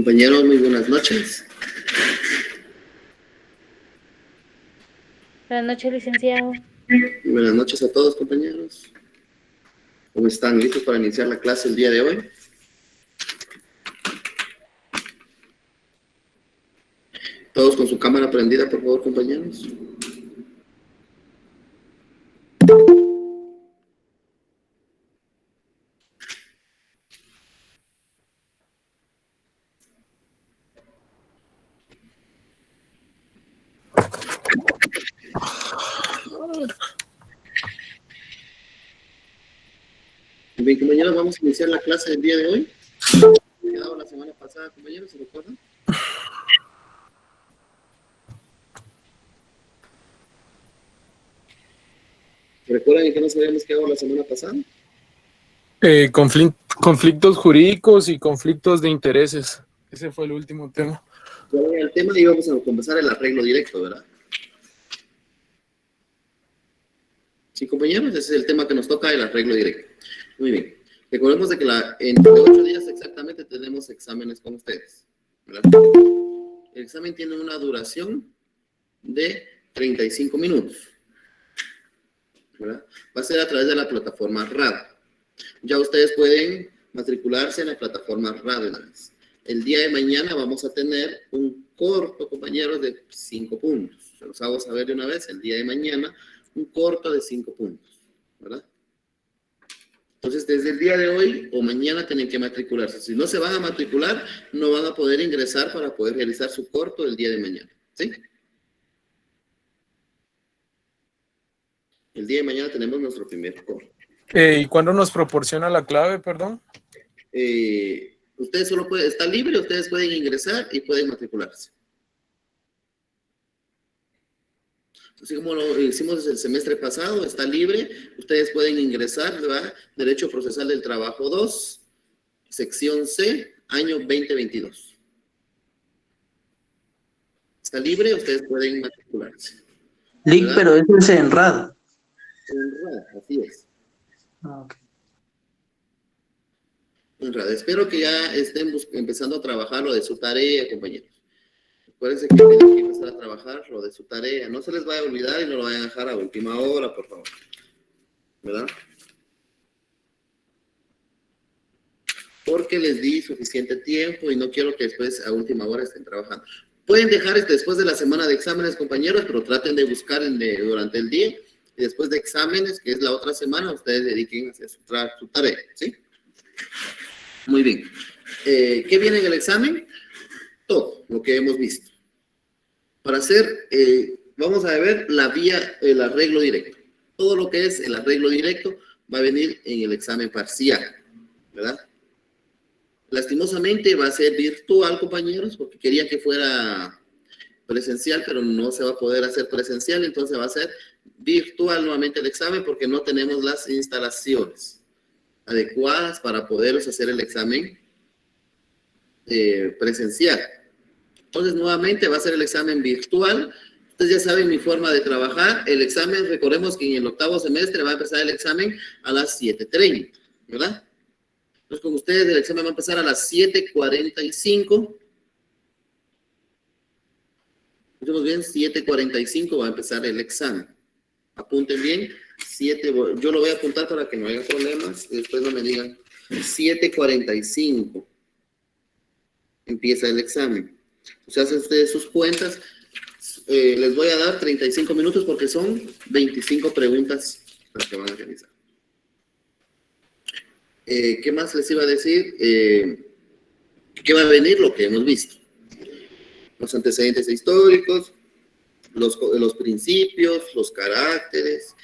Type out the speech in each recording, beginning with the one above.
Compañeros, muy buenas noches. Buenas noches, licenciado. Buenas noches a todos, compañeros. ¿Cómo están? ¿Listos para iniciar la clase el día de hoy? Todos con su cámara prendida, por favor, compañeros. Bien, compañeros, vamos a iniciar la clase del día de hoy. ¿Ha quedado la semana pasada, compañeros? ¿Se recuerdan? ¿Se recuerdan en qué nos habíamos quedado la semana pasada? Conflictos jurídicos y conflictos de intereses. Ese fue el último tema. Ya el tema y vamos a comenzar el arreglo directo, ¿verdad? Sí, compañeros, ese es el tema que nos toca, el arreglo directo. Muy bien. Recordemos de que en 8 días exactamente tenemos exámenes con ustedes, ¿verdad? El examen tiene una duración de 35 minutos, ¿verdad? Va a ser a través de la plataforma RAD. Ya ustedes pueden matricularse en la plataforma RAD una vez. El día de mañana vamos a tener un corto, compañeros, de 5 puntos. Se los hago saber de una vez, el día de mañana, un corto de 5 puntos, ¿verdad? Entonces, desde el día de hoy o mañana tienen que matricularse. Si no se van a matricular, no van a poder ingresar para poder realizar su corto el día de mañana, ¿sí? El día de mañana tenemos nuestro primer corto. ¿Y cuándo nos proporciona la clave, perdón? Ustedes solo pueden, está libre, ustedes pueden ingresar y pueden matricularse. Así como lo hicimos el semestre pasado, está libre, ustedes pueden ingresar, ¿verdad? Derecho Procesal del Trabajo 2, sección C, año 2022. Está libre, ustedes pueden matricularse. LIC, pero eso es en RAD. En RAD, así es. Ok. En RAD. Espero que ya estén empezando a trabajar lo de su tarea, compañeros. Acuérdense que tienen que empezar a trabajar lo de su tarea. No se les vaya a olvidar y no lo vayan a dejar a última hora, por favor. ¿Verdad? Porque les di suficiente tiempo y no quiero que después a última hora estén trabajando. Pueden dejar después de la semana de exámenes, compañeros, pero traten de buscar durante el día y después de exámenes, que es la otra semana, ustedes dediquen a hacer su tarea, ¿sí? Muy bien. ¿Qué viene en el examen? Todo lo que hemos visto. Para hacer, vamos a ver la vía, el arreglo directo. Todo lo que es el arreglo directo va a venir en el examen parcial, ¿verdad? Lastimosamente va a ser virtual, compañeros, porque quería que fuera presencial, pero no se va a poder hacer presencial, entonces va a ser virtual nuevamente el examen porque no tenemos las instalaciones adecuadas para poder hacer el examen presencial. Entonces, nuevamente va a ser el examen virtual. Ustedes ya saben mi forma de trabajar. El examen, recordemos que en el 8º semestre va a empezar el examen a las 7:30, ¿verdad? Entonces, con ustedes el examen va a empezar a las 7:45. Escuchemos bien, 7:45 va a empezar el examen. Apunten bien, yo lo voy a apuntar para que no haya problemas y después no me digan. 7:45 empieza el examen. O sea, hacen ustedes sus cuentas. Les voy a dar 35 minutos porque son 25 preguntas las que van a realizar. ¿Qué más les iba a decir? ¿Qué va a venir? Lo que hemos visto. Los antecedentes históricos, los principios, los caracteres,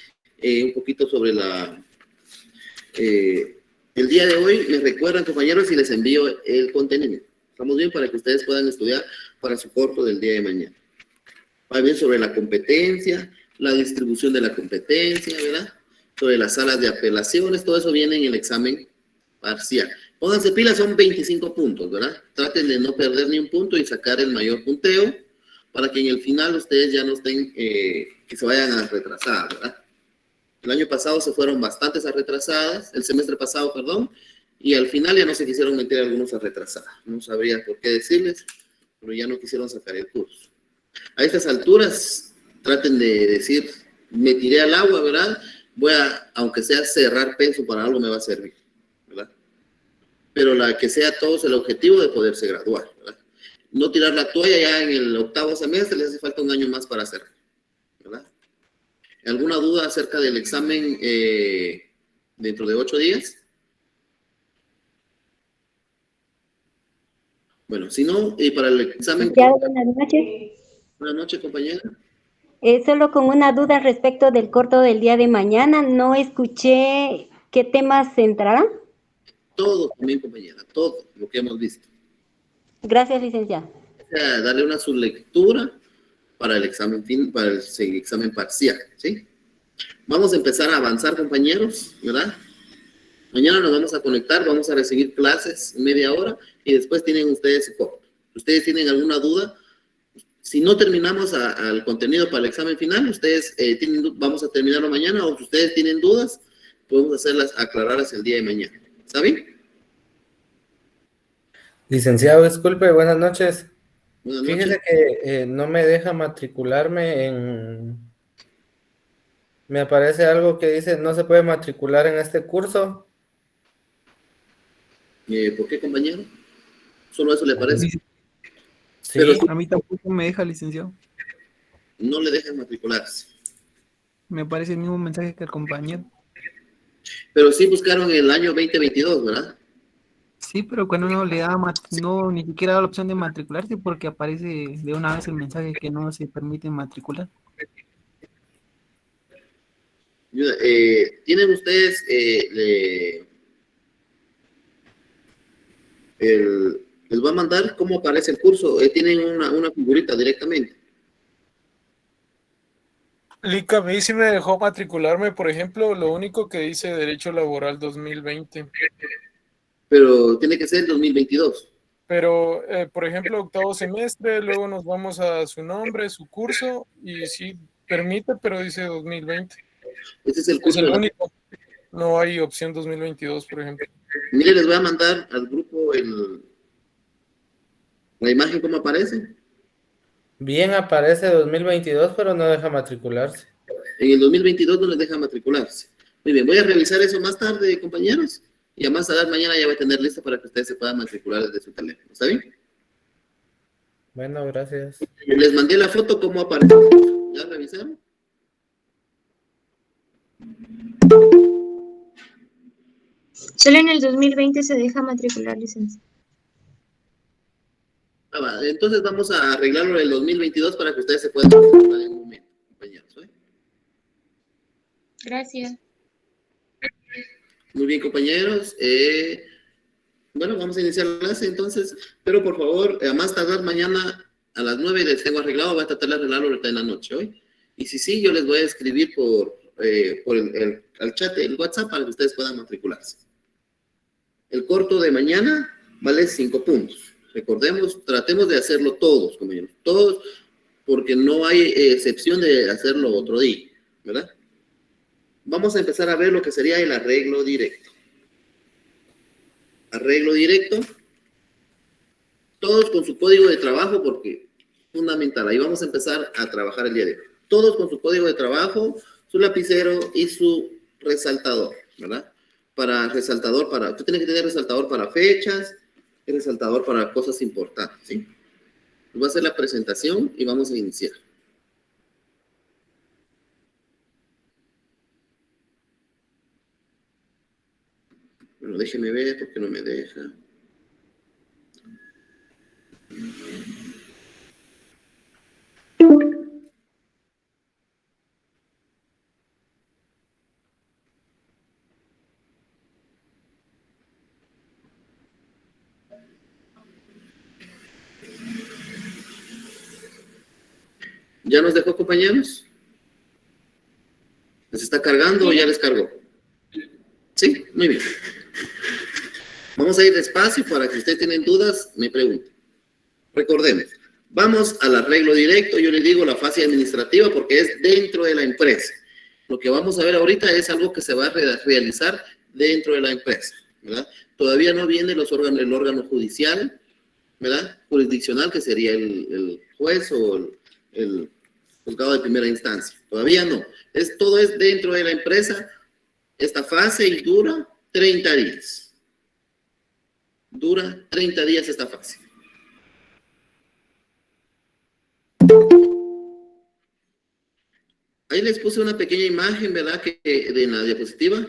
un poquito sobre el día de hoy, me recuerdan, compañeros, y les envío el contenido. ¿Estamos bien? Para que ustedes puedan estudiar para su corto del día de mañana. Va bien sobre la competencia, la distribución de la competencia, ¿verdad? Sobre las salas de apelaciones, todo eso viene en el examen parcial. Pónganse pilas, son 25 puntos, ¿verdad? Traten de no perder ni un punto y sacar el mayor punteo para que en el final ustedes ya no estén, que se vayan a retrasar, ¿verdad? El año pasado se fueron bastantes a retrasadas, el semestre pasado, perdón, Y al final ya no se quisieron meter algunos a retrasar. No sabría por qué decirles, pero ya no quisieron sacar el curso. A estas alturas, traten de decir, me tiré al agua, ¿verdad? Voy a, aunque sea cerrar penso, para algo me va a servir, ¿verdad? Pero la que sea todos el objetivo de poderse graduar, ¿verdad? No tirar la toalla ya en el 8º semestre, les hace falta un año más para cerrar, ¿verdad? ¿Alguna duda acerca del examen dentro de 8 días? Bueno, si no, y para el examen... Buenas noches. Buenas noches, compañera. Solo con una duda respecto del corto del día de mañana. No escuché qué temas entrarán. Todo también, compañera, todo lo que hemos visto. Gracias, licenciada. O sea, darle una sublectura para el examen para el examen parcial, ¿sí? Vamos a empezar a avanzar, compañeros, ¿verdad? Mañana nos vamos a conectar, vamos a recibir clases media hora y después tienen ustedes su corto. ¿Ustedes tienen alguna duda? Si no terminamos al contenido para el examen final, ustedes vamos a terminarlo mañana, o si ustedes tienen dudas, podemos hacerlas aclararlas el día de mañana. ¿Está bien? Licenciado, disculpe, buenas noches. Buenas noches. Fíjese que no me deja matricularme en... Me aparece algo que dice no se puede matricular en este curso. ¿Por qué, compañero? ¿Solo eso le parece? Sí, Pero A mí tampoco me deja, licenciado. no le dejan matricularse. Me parece el mismo mensaje que el compañero. Pero sí buscaron el año 2022, ¿verdad? Sí, pero cuando uno le da, no, ni siquiera da la opción de matricularse porque aparece de una vez el mensaje que no se permite matricular. ¿Tienen ustedes les va a mandar cómo aparece el curso? ¿Tienen una figurita directamente? Lica, a mí sí me dejó matricularme, por ejemplo, lo único que dice Derecho Laboral 2020. Pero tiene que ser 2022. Pero, por ejemplo, 8º semestre, luego nos vamos a su nombre, su curso, y sí permite, pero dice 2020. Ese es el Es curso. el único. No hay opción 2022, por ejemplo. Mire, les voy a mandar al grupo la imagen cómo aparece. bien aparece 2022, pero no deja matricularse. En el 2022 no les deja matricularse. Muy bien, voy a revisar eso más tarde, compañeros. Y a más tardar mañana ya voy a tener lista para que ustedes se puedan matricular desde su teléfono. ¿Está bien? Bueno, gracias. Les mandé la foto cómo aparece. ¿Ya revisaron? Solo en el 2020 se deja matricular, licencia. Entonces vamos a arreglarlo en el 2022 para que ustedes se puedan matricular en un momento, compañeros. ¿Eh? Gracias. Muy bien, compañeros. Bueno, vamos a iniciar la clase entonces, pero por favor, a más tardar mañana a las 9 les tengo arreglado, voy a tratar de arreglarlo ahorita en la noche hoy. Y si sí, yo les voy a escribir por al chat, el WhatsApp, para que ustedes puedan matricularse. El corto de mañana vale 5 puntos. Recordemos, tratemos de hacerlo todos, compañeros, todos, porque no hay excepción de hacerlo otro día, ¿verdad? Vamos a empezar a ver lo que sería el arreglo directo. Arreglo directo, todos con su código de trabajo, porque es fundamental. Ahí vamos a empezar a trabajar el día de hoy. Todos con su código de trabajo, su lapicero y su resaltador, ¿verdad? Usted tiene que tener resaltador para fechas, y resaltador para cosas importantes, ¿sí? Voy a hacer la presentación y vamos a iniciar. Bueno, déjeme ver porque no me deja. ¿Ya nos dejó, compañeros? ¿Les está cargando o ya les cargó? Sí, muy bien. Vamos a ir despacio para que ustedes tienen dudas, me pregunten. Recordemos, vamos al arreglo directo, yo les digo la fase administrativa porque es dentro de la empresa. Lo que vamos a ver ahorita es algo que se va a realizar dentro de la empresa, ¿verdad? Todavía no viene el órgano judicial, ¿verdad? Jurisdiccional, que sería el juez o el juzgado de primera instancia. Todavía no. Todo es dentro de la empresa, esta fase, y dura 30 días. Dura 30 días esta fase. Ahí les puse una pequeña imagen, ¿verdad? En la diapositiva.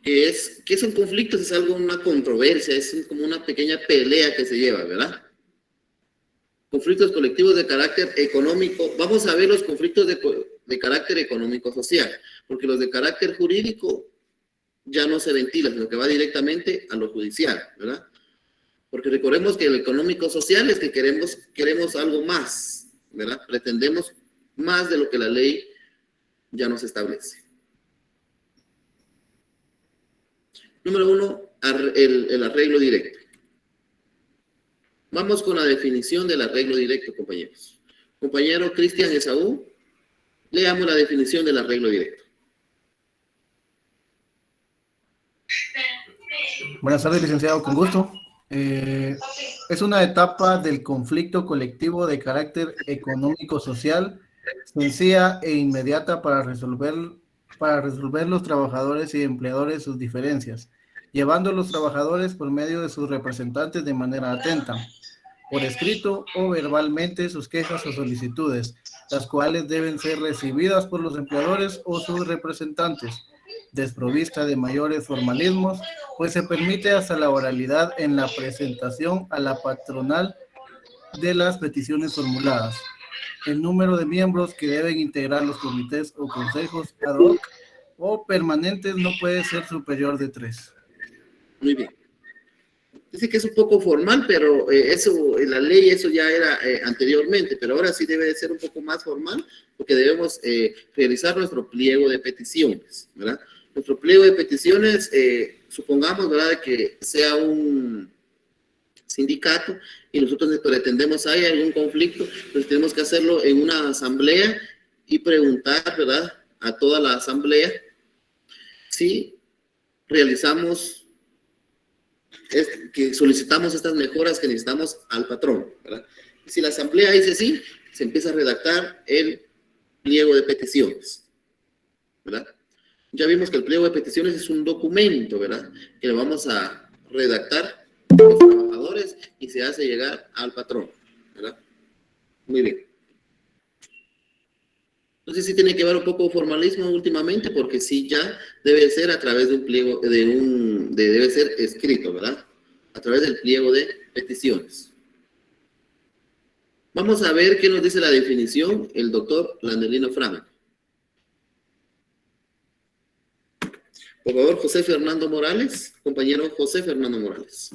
¿Qué son conflictos? Es algo, una controversia, es como una pequeña pelea que se lleva, ¿verdad? Conflictos colectivos de carácter económico. Vamos a ver los conflictos de carácter económico-social, porque los de carácter jurídico ya no se ventilan, sino que va directamente a lo judicial, ¿verdad? Porque recordemos que el económico-social es que queremos algo más, ¿verdad? Pretendemos más de lo que la ley ya nos establece. Número 1, el arreglo directo. Vamos con la definición del arreglo directo, compañeros. Compañero Cristian Esaú, leamos la definición del arreglo directo. Buenas tardes, licenciado, con gusto. Es una etapa del conflicto colectivo de carácter económico-social, sencilla e inmediata para resolver los trabajadores y empleadores sus diferencias, llevando a los trabajadores por medio de sus representantes de manera atenta, por escrito o verbalmente, sus quejas o solicitudes, las cuales deben ser recibidas por los empleadores o sus representantes, desprovista de mayores formalismos, pues se permite hasta la oralidad en la presentación a la patronal de las peticiones formuladas. El número de miembros que deben integrar los comités o consejos ad hoc o permanentes no puede ser superior de 3. Muy bien. Dice que es un poco formal, pero eso, en la ley eso ya era anteriormente, pero ahora sí debe de ser un poco más formal, porque debemos realizar nuestro pliego de peticiones, ¿verdad? Nuestro pliego de peticiones, supongamos, ¿verdad?, que sea un sindicato y nosotros pretendemos hay algún conflicto, pues tenemos que hacerlo en una asamblea y preguntar, ¿verdad?, a toda la asamblea si realizamos, que solicitamos estas mejoras que necesitamos al patrón, ¿verdad? Y si la asamblea dice sí, se empieza a redactar el pliego de peticiones, ¿verdad? Ya vimos que el pliego de peticiones es un documento, ¿verdad?, que lo vamos a redactar los trabajadores y se hace llegar al patrón, ¿verdad? Muy bien. Entonces sí tiene que haber un poco de formalismo últimamente, porque sí ya debe ser a través de un pliego, debe ser escrito, ¿verdad? A través del pliego de peticiones. Vamos a ver qué nos dice la definición el doctor Landelino Franco. Por favor, José Fernando Morales, compañero José Fernando Morales.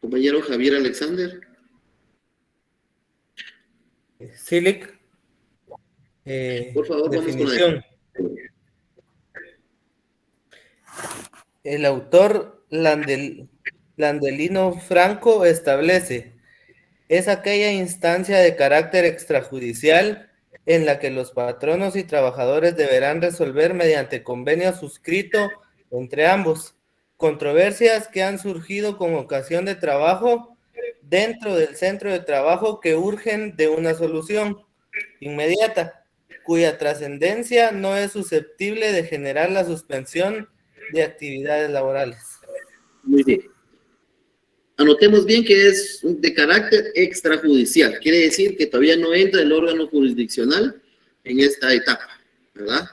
Compañero Javier Alexander. Silic. Por favor, vamos con la Definición. El autor Landelino Franco establece: es aquella instancia de carácter extrajudicial en la que los patronos y trabajadores deberán resolver mediante convenio suscrito entre ambos controversias que han surgido con ocasión de trabajo dentro del centro de trabajo que urgen de una solución inmediata, cuya trascendencia no es susceptible de generar la suspensión de actividades laborales. Muy bien. Anotemos bien que es de carácter extrajudicial. Quiere decir que todavía no entra el órgano jurisdiccional en esta etapa, ¿verdad?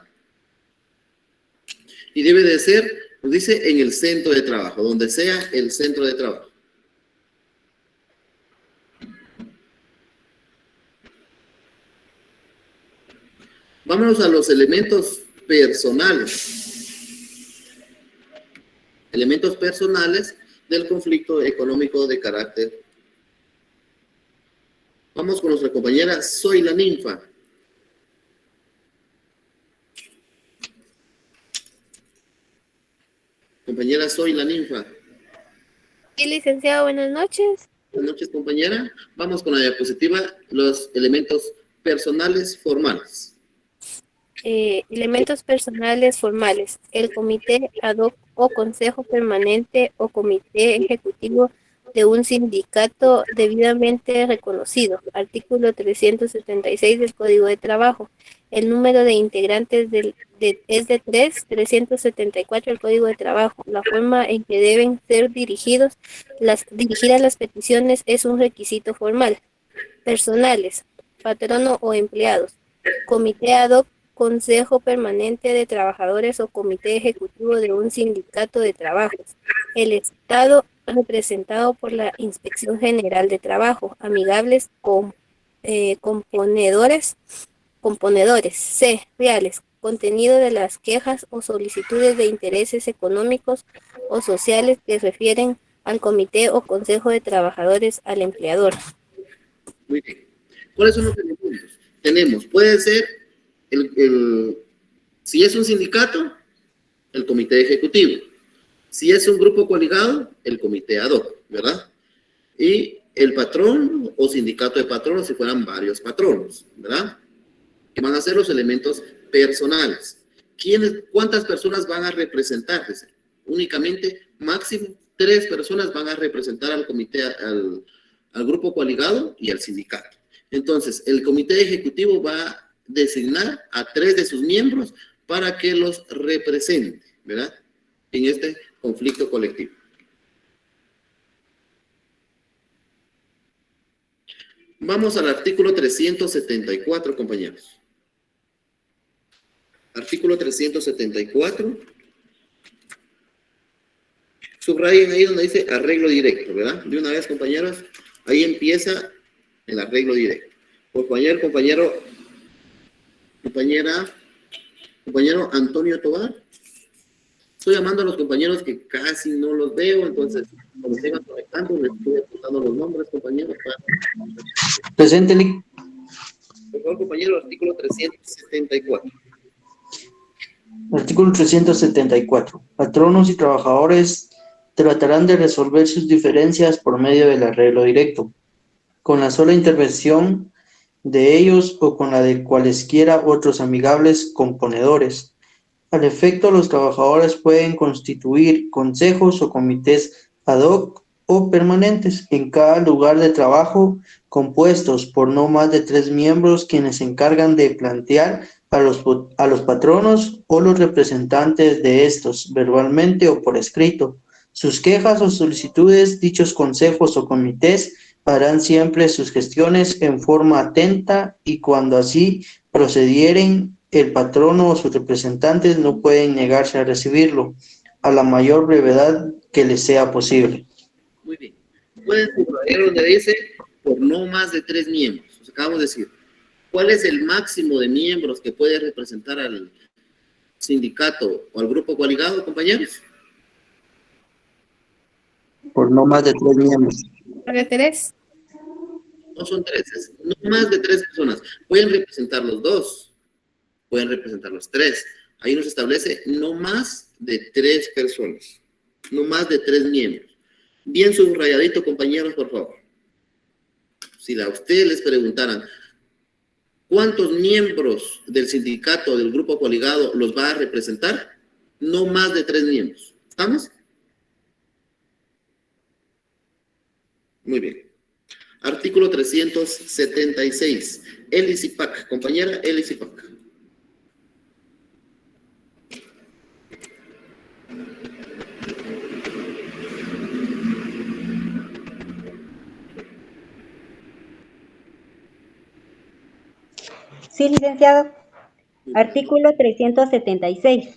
Y debe de ser, nos dice, en el centro de trabajo, donde sea el centro de trabajo. Vámonos a los elementos personales. Elementos personales del conflicto económico de carácter. Vamos con nuestra compañera Zoila Ninfa. Compañera Soy la Ninfa. Sí, licenciado, buenas noches. Buenas noches, compañera. Vamos con la diapositiva, los elementos personales formales. Elementos personales formales. El comité ad hoc o consejo permanente o comité ejecutivo de un sindicato debidamente reconocido. Artículo 376 del Código de Trabajo. El número de integrantes es de 3, 374 del Código de Trabajo. La forma en que deben ser dirigidas las peticiones es un requisito formal. Personales, patrono o empleados. Comité ad hoc, consejo permanente de trabajadores o comité ejecutivo de un sindicato de trabajos. El Estado representado por la Inspección General de Trabajo. Amigables con componedores. C. Reales. Contenido de las quejas o solicitudes de intereses económicos o sociales que refieren al comité o consejo de trabajadores al empleador. Muy bien. ¿Cuáles son los elementos? Tenemos, puede ser, si es un sindicato, el comité ejecutivo. Si es un grupo coligado, el comité ad hoc, ¿verdad? Y el patrón o sindicato de patronos si fueran varios patronos, ¿verdad? Que van a ser los elementos personales. ¿Cuántas personas van a representar? Únicamente, máximo, 3 personas van a representar al comité, al grupo coligado y al sindicato. Entonces, el comité ejecutivo va a designar a 3 de sus miembros para que los represente, ¿verdad? En este conflicto colectivo. Vamos al artículo 374, compañeros. Artículo 374. Subrayen ahí donde dice arreglo directo, ¿verdad? De una vez, compañeros, ahí empieza el arreglo directo. Compañero Antonio Tobar. Estoy llamando a los compañeros que casi no los veo, entonces, cuando se van conectando, les estoy apuntando los nombres, compañeros. Presente, Lic. Por favor, compañero, artículo 374. Artículo 374. Patronos y trabajadores tratarán de resolver sus diferencias por medio del arreglo directo, con la sola intervención de ellos o con la de cualesquiera otros amigables componedores. Al efecto, los trabajadores pueden constituir consejos o comités ad hoc o permanentes en cada lugar de trabajo, compuestos por no más de 3 miembros, quienes se encargan de plantear a los patronos o los representantes de estos, verbalmente o por escrito, sus quejas o solicitudes. Dichos consejos o comités harán siempre sus gestiones en forma atenta y cuando así procedieren, el patrono o sus representantes no pueden negarse a recibirlo a la mayor brevedad que les sea posible. Muy bien. Pueden subrayar donde dice por no más de 3 miembros. Acabamos de decir, ¿cuál es el máximo de miembros que puede representar al sindicato o al grupo coligado, compañeros? Por no más de 3 miembros. ¿Para 3? No son 3, es no más de 3 personas. Pueden representar los 2, pueden representar los 3. Ahí nos establece no más de 3 personas, no más de 3 miembros. Bien subrayadito, compañeros, por favor. Si a ustedes les preguntaran, ¿cuántos miembros del sindicato, del grupo coligado, los va a representar? No más de 3 miembros. ¿Estamos? Muy bien. Artículo 376. Elisipac. Compañera Elisipac. Sí, licenciado. Artículo 376.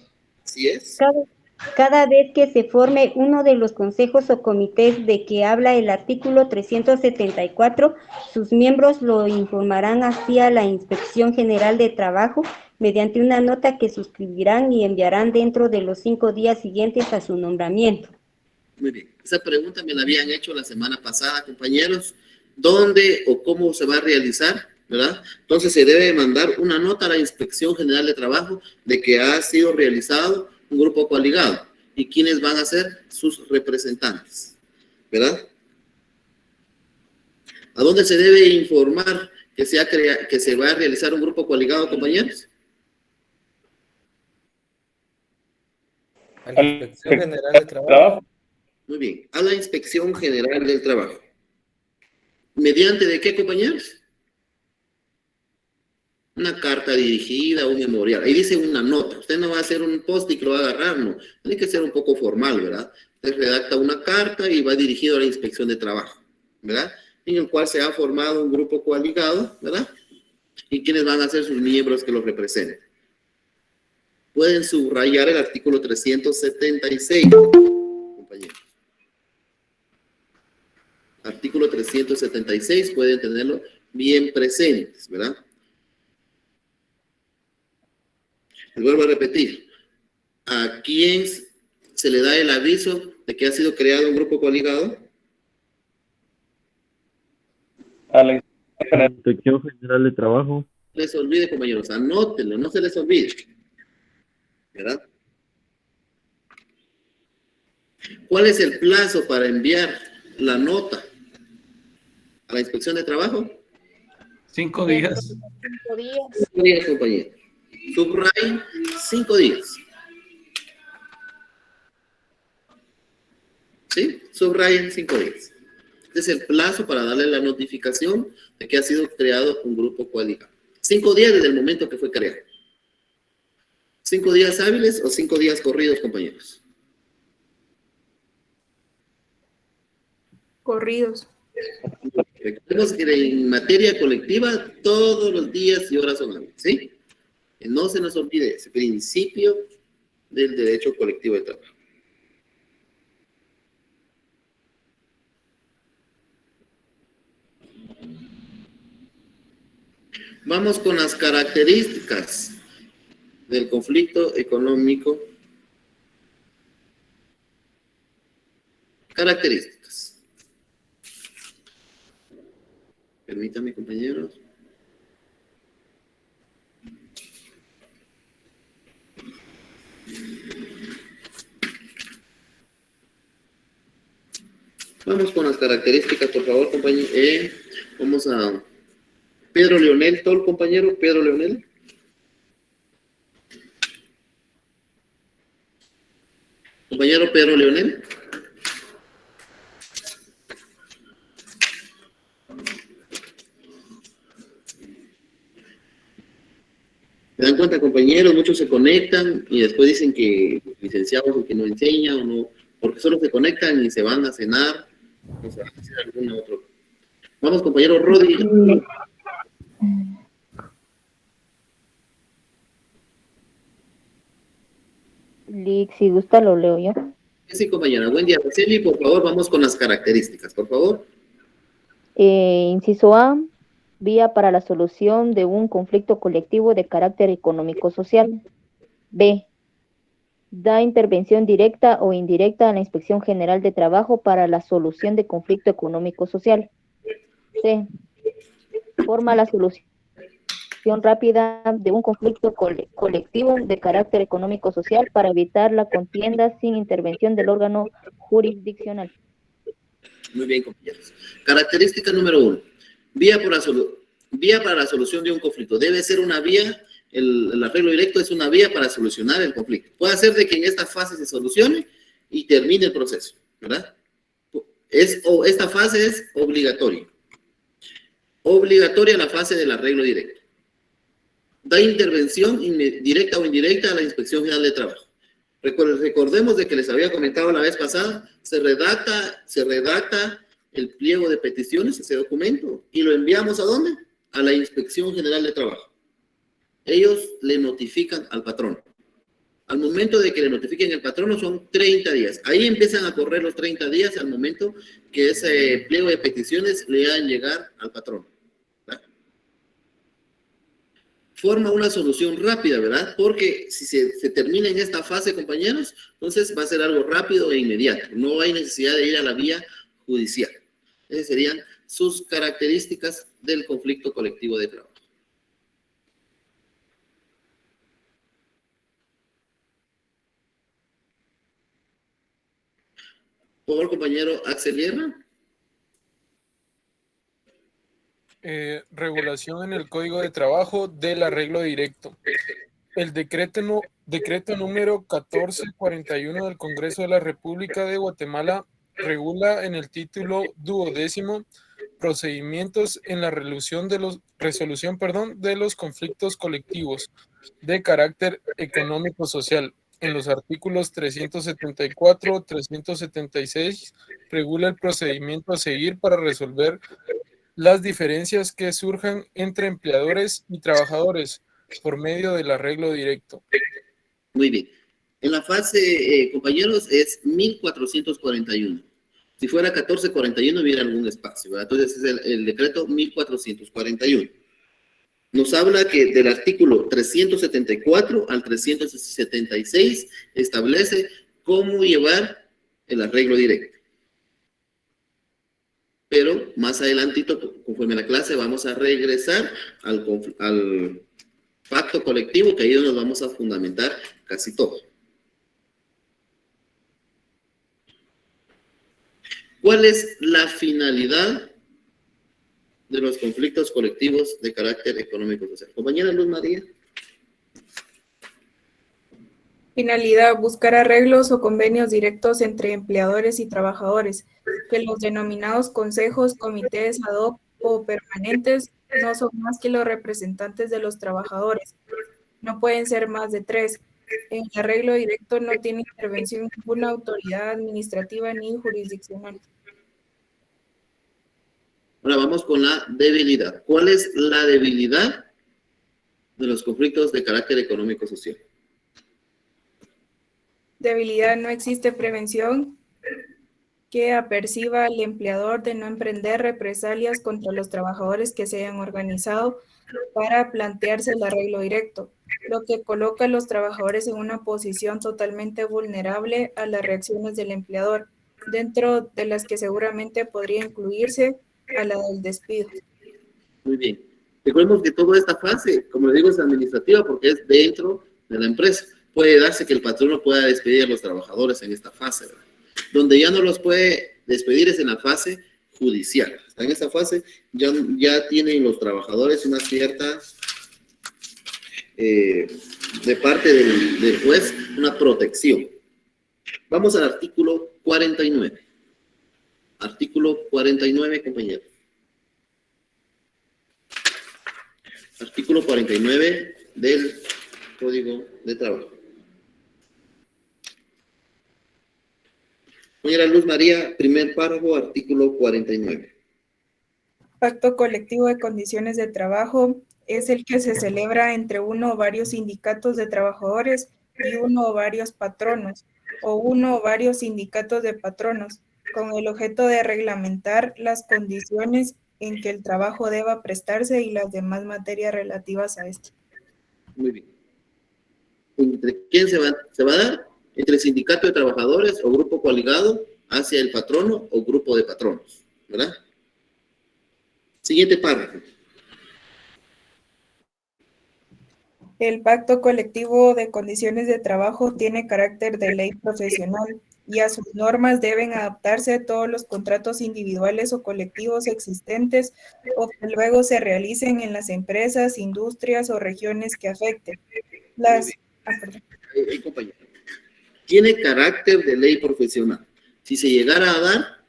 Así es. Cada vez que se forme uno de los consejos o comités de que habla el artículo 374, sus miembros lo informarán así a la Inspección General de Trabajo mediante una nota que suscribirán y enviarán dentro de los 5 días siguientes a su nombramiento. Muy bien. Esa pregunta me la habían hecho la semana pasada, compañeros. ¿Dónde o cómo se va a realizar? ¿Verdad? Entonces se debe mandar una nota a la Inspección General de Trabajo de que ha sido realizado un grupo coligado. y quiénes van a ser sus representantes, ¿verdad? ¿A dónde se debe informar que se va a realizar un grupo coaligado, compañeros? A la Inspección General de Trabajo. Muy bien, a la Inspección General del Trabajo. ¿Mediante de qué, compañeros? Una carta dirigida, un memorial. Ahí dice una nota. Usted no va a hacer un post-it que lo va a agarrar, no. Tiene que ser un poco formal, ¿verdad? Usted redacta una carta y va dirigido a la Inspección de Trabajo, ¿verdad? En el cual se ha formado un grupo coaligado, ¿verdad? Y quienes van a ser sus miembros que los representen. Pueden subrayar el artículo 376, compañeros. Artículo 376, pueden tenerlo bien presentes, ¿verdad? Les vuelvo a repetir. ¿A quién se le da el aviso de que ha sido creado un grupo coaligado? A la Inspección General de Trabajo. No les olvide, compañeros, anótenlo, no se les olvide. ¿Verdad? ¿Cuál es el plazo para enviar la nota a la Inspección de Trabajo? 5 días. 5 días. 5 días, compañeros. Subrayen 5 días. ¿Sí? Subrayen 5 días. Este es el plazo para darle la notificación de que ha sido creado un grupo coaligado. 5 días desde el momento que fue creado. 5 días hábiles o 5 días corridos, compañeros. Corridos. Recordemos que en materia colectiva todos los días y horas son hábiles, ¿sí? Que no se nos olvide ese principio del derecho colectivo de trabajo. Vamos con las características del conflicto económico. Características. Permítanme, compañeros. Vamos con las características, por favor, compañero. Vamos a Pedro Leonel, todo el compañero, Pedro Leonel. Compañero Pedro Leonel. ¿Se dan cuenta, compañeros? Muchos se conectan y después dicen que licenciados o que no enseña o no, porque solo se conectan y se van a cenar o se van a hacer algún otro. Vamos, compañero Rodri. Si gusta, lo leo yo. Sí, compañera. Buen día, Roseli. Por favor, vamos con las características, por favor. Inciso A, vía para la solución de un conflicto colectivo de carácter económico-social. B, da intervención directa o indirecta a la Inspección General de Trabajo para la solución de conflicto económico-social. C, forma la solución rápida de un conflicto colectivo de carácter económico-social para evitar la contienda sin intervención del órgano jurisdiccional. Muy bien, compañeros. Característica número 1. Vía para la solución de un conflicto. Debe ser una vía, el arreglo directo es una vía para solucionar el conflicto. Puede ser de que en esta fase se solucione y termine el proceso, ¿verdad? Esta fase es obligatoria. Obligatoria la fase del arreglo directo. Da intervención directa o indirecta a la Inspección General de Trabajo. Recordemos de que les había comentado la vez pasada, se redacta el pliego de peticiones, ese documento, y lo enviamos ¿a dónde? A la Inspección General de Trabajo. Ellos le notifican al patrón. Al momento de que le notifiquen al patrono son 30 días. Ahí empiezan a correr los 30 días al momento que ese pliego de peticiones le hagan llegar al patrón. Forma una solución rápida, ¿verdad? Porque si se termina en esta fase, compañeros, entonces va a ser algo rápido e inmediato. No hay necesidad de ir a la vía judicial. Esas serían sus características del conflicto colectivo de trabajo. Por favor, compañero Axel Guerra. Regulación en el Código de Trabajo del arreglo directo. El decreto número 1441 del Congreso de la República de Guatemala regula en el título 12º procedimientos en la resolución de los conflictos colectivos de carácter económico-social. En los artículos 374, 376 regula el procedimiento a seguir para resolver las diferencias que surjan entre empleadores y trabajadores por medio del arreglo directo. Muy bien. En la fase, compañeros, es 1441. Si fuera 1441 hubiera algún espacio, ¿verdad? Entonces es el decreto 1441. Nos habla que del artículo 374 al 376 establece cómo llevar el arreglo directo. Pero más adelantito, conforme a la clase, vamos a regresar al pacto colectivo, que ahí nos vamos a fundamentar casi todo. ¿Cuál es la finalidad de los conflictos colectivos de carácter económico y social? Compañera Luz María. Finalidad: buscar arreglos o convenios directos entre empleadores y trabajadores, que los denominados consejos, comités ad hoc o permanentes no son más que los representantes de los trabajadores. No pueden ser más de 3. En el arreglo directo no tiene intervención ninguna autoridad administrativa ni jurisdiccional. Ahora vamos con la debilidad. ¿Cuál es la debilidad de los conflictos de carácter económico-social? Debilidad: no existe prevención que aperciba al empleador de no emprender represalias contra los trabajadores que se hayan organizado para plantearse el arreglo directo, lo que coloca a los trabajadores en una posición totalmente vulnerable a las reacciones del empleador, dentro de las que seguramente podría incluirse a la del despido. Muy bien. Recordemos que toda esta fase, como le digo, es administrativa porque es dentro de la empresa. Puede darse que el patrono pueda despedir a los trabajadores en esta fase, ¿verdad? Donde ya no los puede despedir es en la fase judicial. En esta fase ya tienen los trabajadores una cierta, de parte del juez, una protección. Vamos al artículo 49. Artículo 49, compañeros. Artículo 49 del Código de Trabajo. Señora Luz María, primer párrafo, artículo 49. Pacto colectivo de condiciones de trabajo es el que se celebra entre uno o varios sindicatos de trabajadores y uno o varios patronos, o uno o varios sindicatos de patronos, con el objeto de reglamentar las condiciones en que el trabajo deba prestarse y las demás materias relativas a esto. Muy bien. ¿Entre quién se va a dar? Entre el sindicato de trabajadores o grupo coaligado hacia el patrono o grupo de patronos, ¿verdad? Siguiente párrafo. El pacto colectivo de condiciones de trabajo tiene carácter de ley profesional y a sus normas deben adaptarse todos los contratos individuales o colectivos existentes o que luego se realicen en las empresas, industrias o regiones que afecten. Compañero. Tiene carácter de ley profesional. Si se llegara a dar,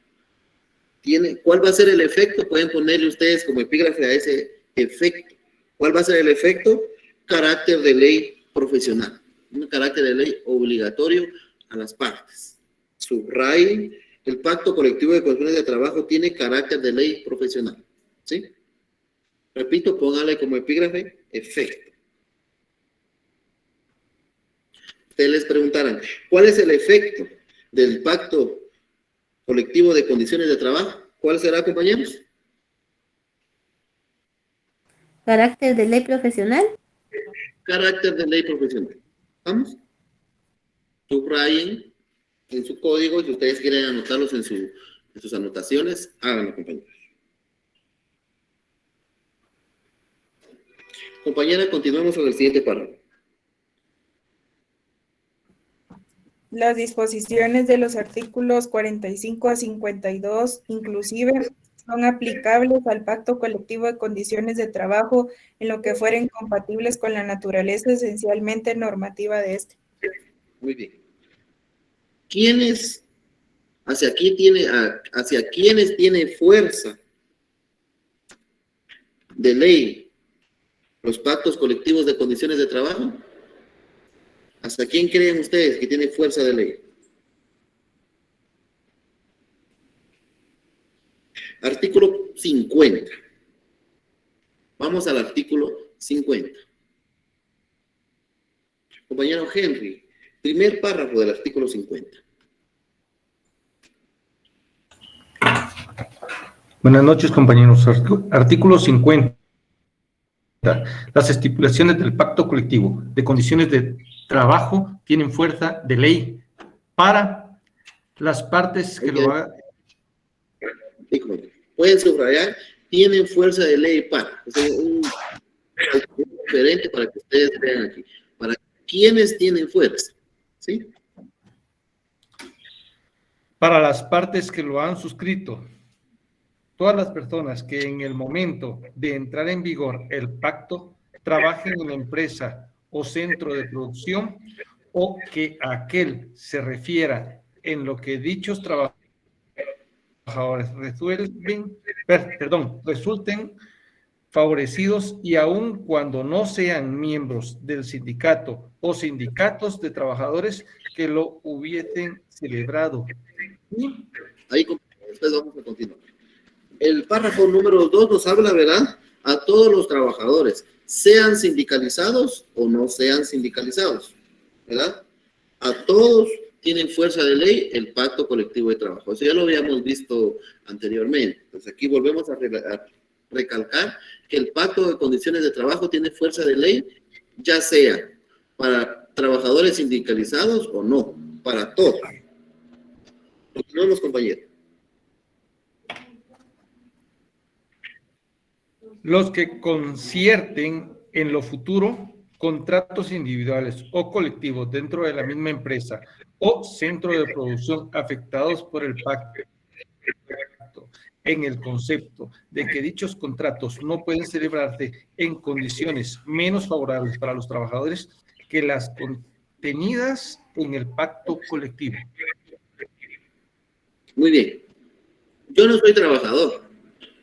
¿cuál va a ser el efecto? Pueden ponerle ustedes como epígrafe a ese efecto. ¿Cuál va a ser el efecto? Carácter de ley profesional. Un carácter de ley obligatorio a las partes. Subrayen, el pacto colectivo de condiciones de trabajo tiene carácter de ley profesional. ¿Sí? Repito, póngale como epígrafe efecto. Ustedes les preguntarán, ¿cuál es el efecto del pacto colectivo de condiciones de trabajo? ¿Cuál será, compañeros? ¿Carácter de ley profesional? Carácter de ley profesional. ¿Vamos? Subrayen en su código, si ustedes quieren anotarlos en sus anotaciones, háganlo, compañeros. Compañera, continuemos con el siguiente párrafo. Las disposiciones de los artículos 45 a 52, inclusive, son aplicables al pacto colectivo de condiciones de trabajo en lo que fueren compatibles con la naturaleza esencialmente normativa de este. Muy bien. ¿Hacia quiénes tiene fuerza de ley los pactos colectivos de condiciones de trabajo? ¿Hasta quién creen ustedes que tiene fuerza de ley? Artículo 50. Vamos al artículo 50. Compañero Henry, primer párrafo del artículo 50. Buenas noches, compañeros. Artículo 50. Las estipulaciones del pacto colectivo de condiciones de trabajo tienen fuerza de ley para las partes que lo hagan. Pueden subrayar, tienen fuerza de ley para. Es un diferente para que ustedes vean aquí. Para quienes tienen fuerza. ¿Sí? Para las partes que lo han suscrito. Todas las personas que en el momento de entrar en vigor el pacto trabajen en la empresa o centro de producción o que aquel se refiera en lo que dichos trabajadores resulten favorecidos y aun cuando no sean miembros del sindicato o sindicatos de trabajadores que lo hubiesen celebrado. Ahí después vamos a continuar. El párrafo número 2 nos habla, ¿verdad? A todos los trabajadores, sean sindicalizados o no sean sindicalizados, ¿verdad? A todos tienen fuerza de ley el pacto colectivo de trabajo. Eso ya lo habíamos visto anteriormente. Entonces aquí volvemos a recalcar que el pacto de condiciones de trabajo tiene fuerza de ley, ya sea para trabajadores sindicalizados o no, para todos. Continuamos, compañeros. Los que concierten en lo futuro contratos individuales o colectivos dentro de la misma empresa o centro de producción afectados por el pacto, en el concepto de que dichos contratos no pueden celebrarse en condiciones menos favorables para los trabajadores que las contenidas en el pacto colectivo. Muy bien. Yo no soy trabajador.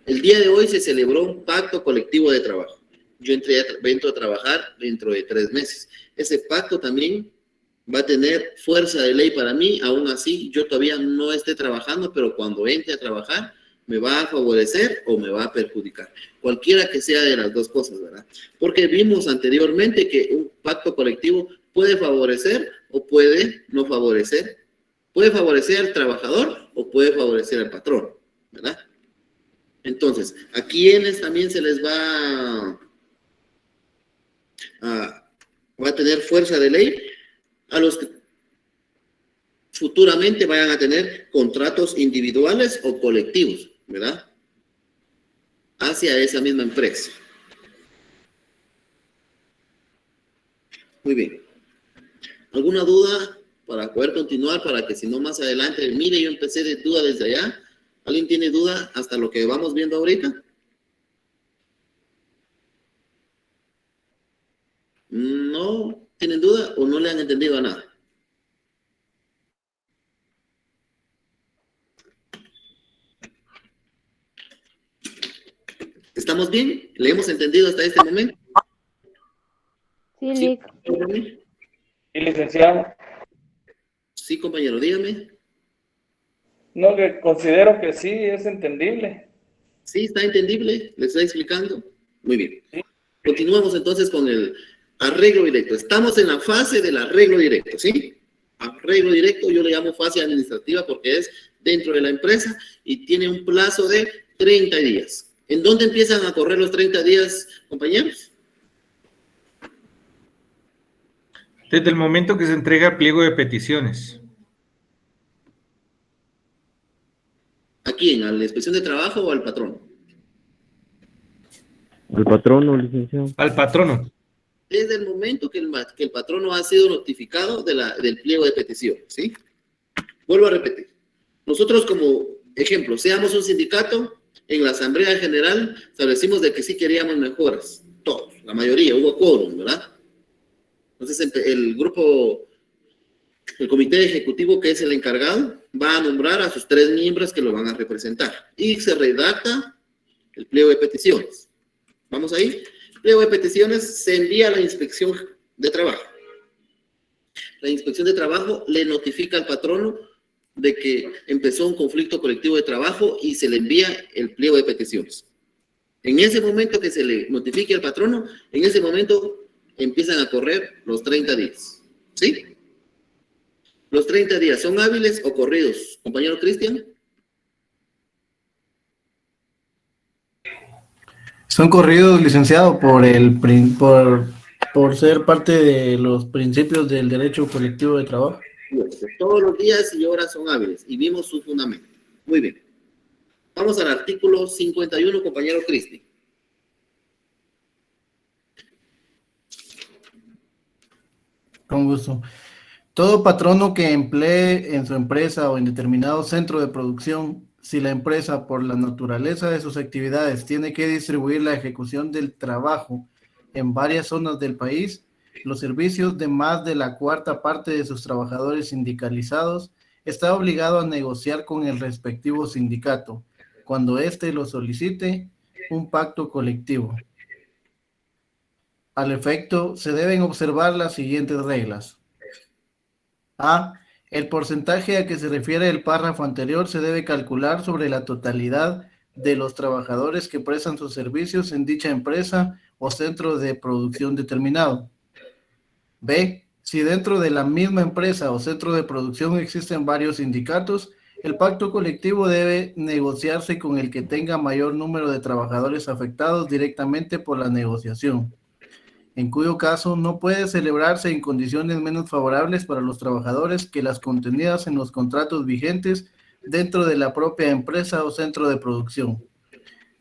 El día de hoy se celebró un pacto colectivo de trabajo. Yo entro a trabajar dentro de 3 meses. Ese pacto también va a tener fuerza de ley para mí. Aún así, yo todavía no esté trabajando, pero cuando entre a trabajar, me va a favorecer o me va a perjudicar. Cualquiera que sea de las dos cosas, ¿verdad? Porque vimos anteriormente que un pacto colectivo puede favorecer o puede no favorecer. Puede favorecer al trabajador o puede favorecer al patrón, ¿verdad? Entonces, ¿a quiénes también se les va a tener fuerza de ley? A los que futuramente vayan a tener contratos individuales o colectivos, ¿verdad? Hacia esa misma empresa. Muy bien. ¿Alguna duda para poder continuar? Para que si no más adelante, mire, yo empecé de duda desde allá. ¿Alguien tiene duda hasta lo que vamos viendo ahorita? ¿No tienen duda o no le han entendido a nada? ¿Estamos bien? ¿Le hemos entendido hasta este momento? Sí, Sí, licenciado. Sí, compañero, dígame. No, que considero que sí, es entendible. Sí, está entendible, le estoy explicando. Muy bien. Continuamos entonces con el arreglo directo. Estamos en la fase del arreglo directo, ¿sí? Arreglo directo, yo le llamo fase administrativa porque es dentro de la empresa y tiene un plazo de 30 días. ¿En dónde empiezan a correr los 30 días, compañeros? Desde el momento que se entrega el pliego de peticiones. ¿A quién? ¿A la inspección de trabajo o al patrón? Al patrono, licenciado. Al patrono. desde el momento que el patrono ha sido notificado del pliego de petición, ¿sí? Vuelvo a repetir. Nosotros, como ejemplo, seamos un sindicato, en la Asamblea General establecimos de que sí queríamos mejoras, todos, la mayoría, hubo quórum, ¿verdad? Entonces, el comité ejecutivo, que es el encargado, va a nombrar a sus 3 miembros que lo van a representar, y se redacta el pliego de peticiones. ¿Vamos ahí? El pliego de peticiones se envía a la inspección de trabajo. La inspección de trabajo le notifica al patrono de que empezó un conflicto colectivo de trabajo y se le envía el pliego de peticiones. En ese momento que se le notifique al patrono, en ese momento empiezan a correr los 30 días. ¿Sí? Los 30 días, ¿son hábiles o corridos? Compañero Cristian. Son corridos, licenciado, por ser parte de los principios del derecho colectivo de trabajo. Todos los días y horas son hábiles y vimos su fundamento. Muy bien. Vamos al artículo 51, compañero Cristian. Con gusto. Todo patrono que emplee en su empresa o en determinado centro de producción, si la empresa, por la naturaleza de sus actividades, tiene que distribuir la ejecución del trabajo en varias zonas del país, los servicios de más de la cuarta parte de sus trabajadores sindicalizados, está obligado a negociar con el respectivo sindicato, cuando éste lo solicite, un pacto colectivo. Al efecto, se deben observar las siguientes reglas. A. El porcentaje a que se refiere el párrafo anterior se debe calcular sobre la totalidad de los trabajadores que prestan sus servicios en dicha empresa o centro de producción determinado. B. Si dentro de la misma empresa o centro de producción existen varios sindicatos, el pacto colectivo debe negociarse con el que tenga mayor número de trabajadores afectados directamente por la negociación, en cuyo caso no puede celebrarse en condiciones menos favorables para los trabajadores que las contenidas en los contratos vigentes dentro de la propia empresa o centro de producción.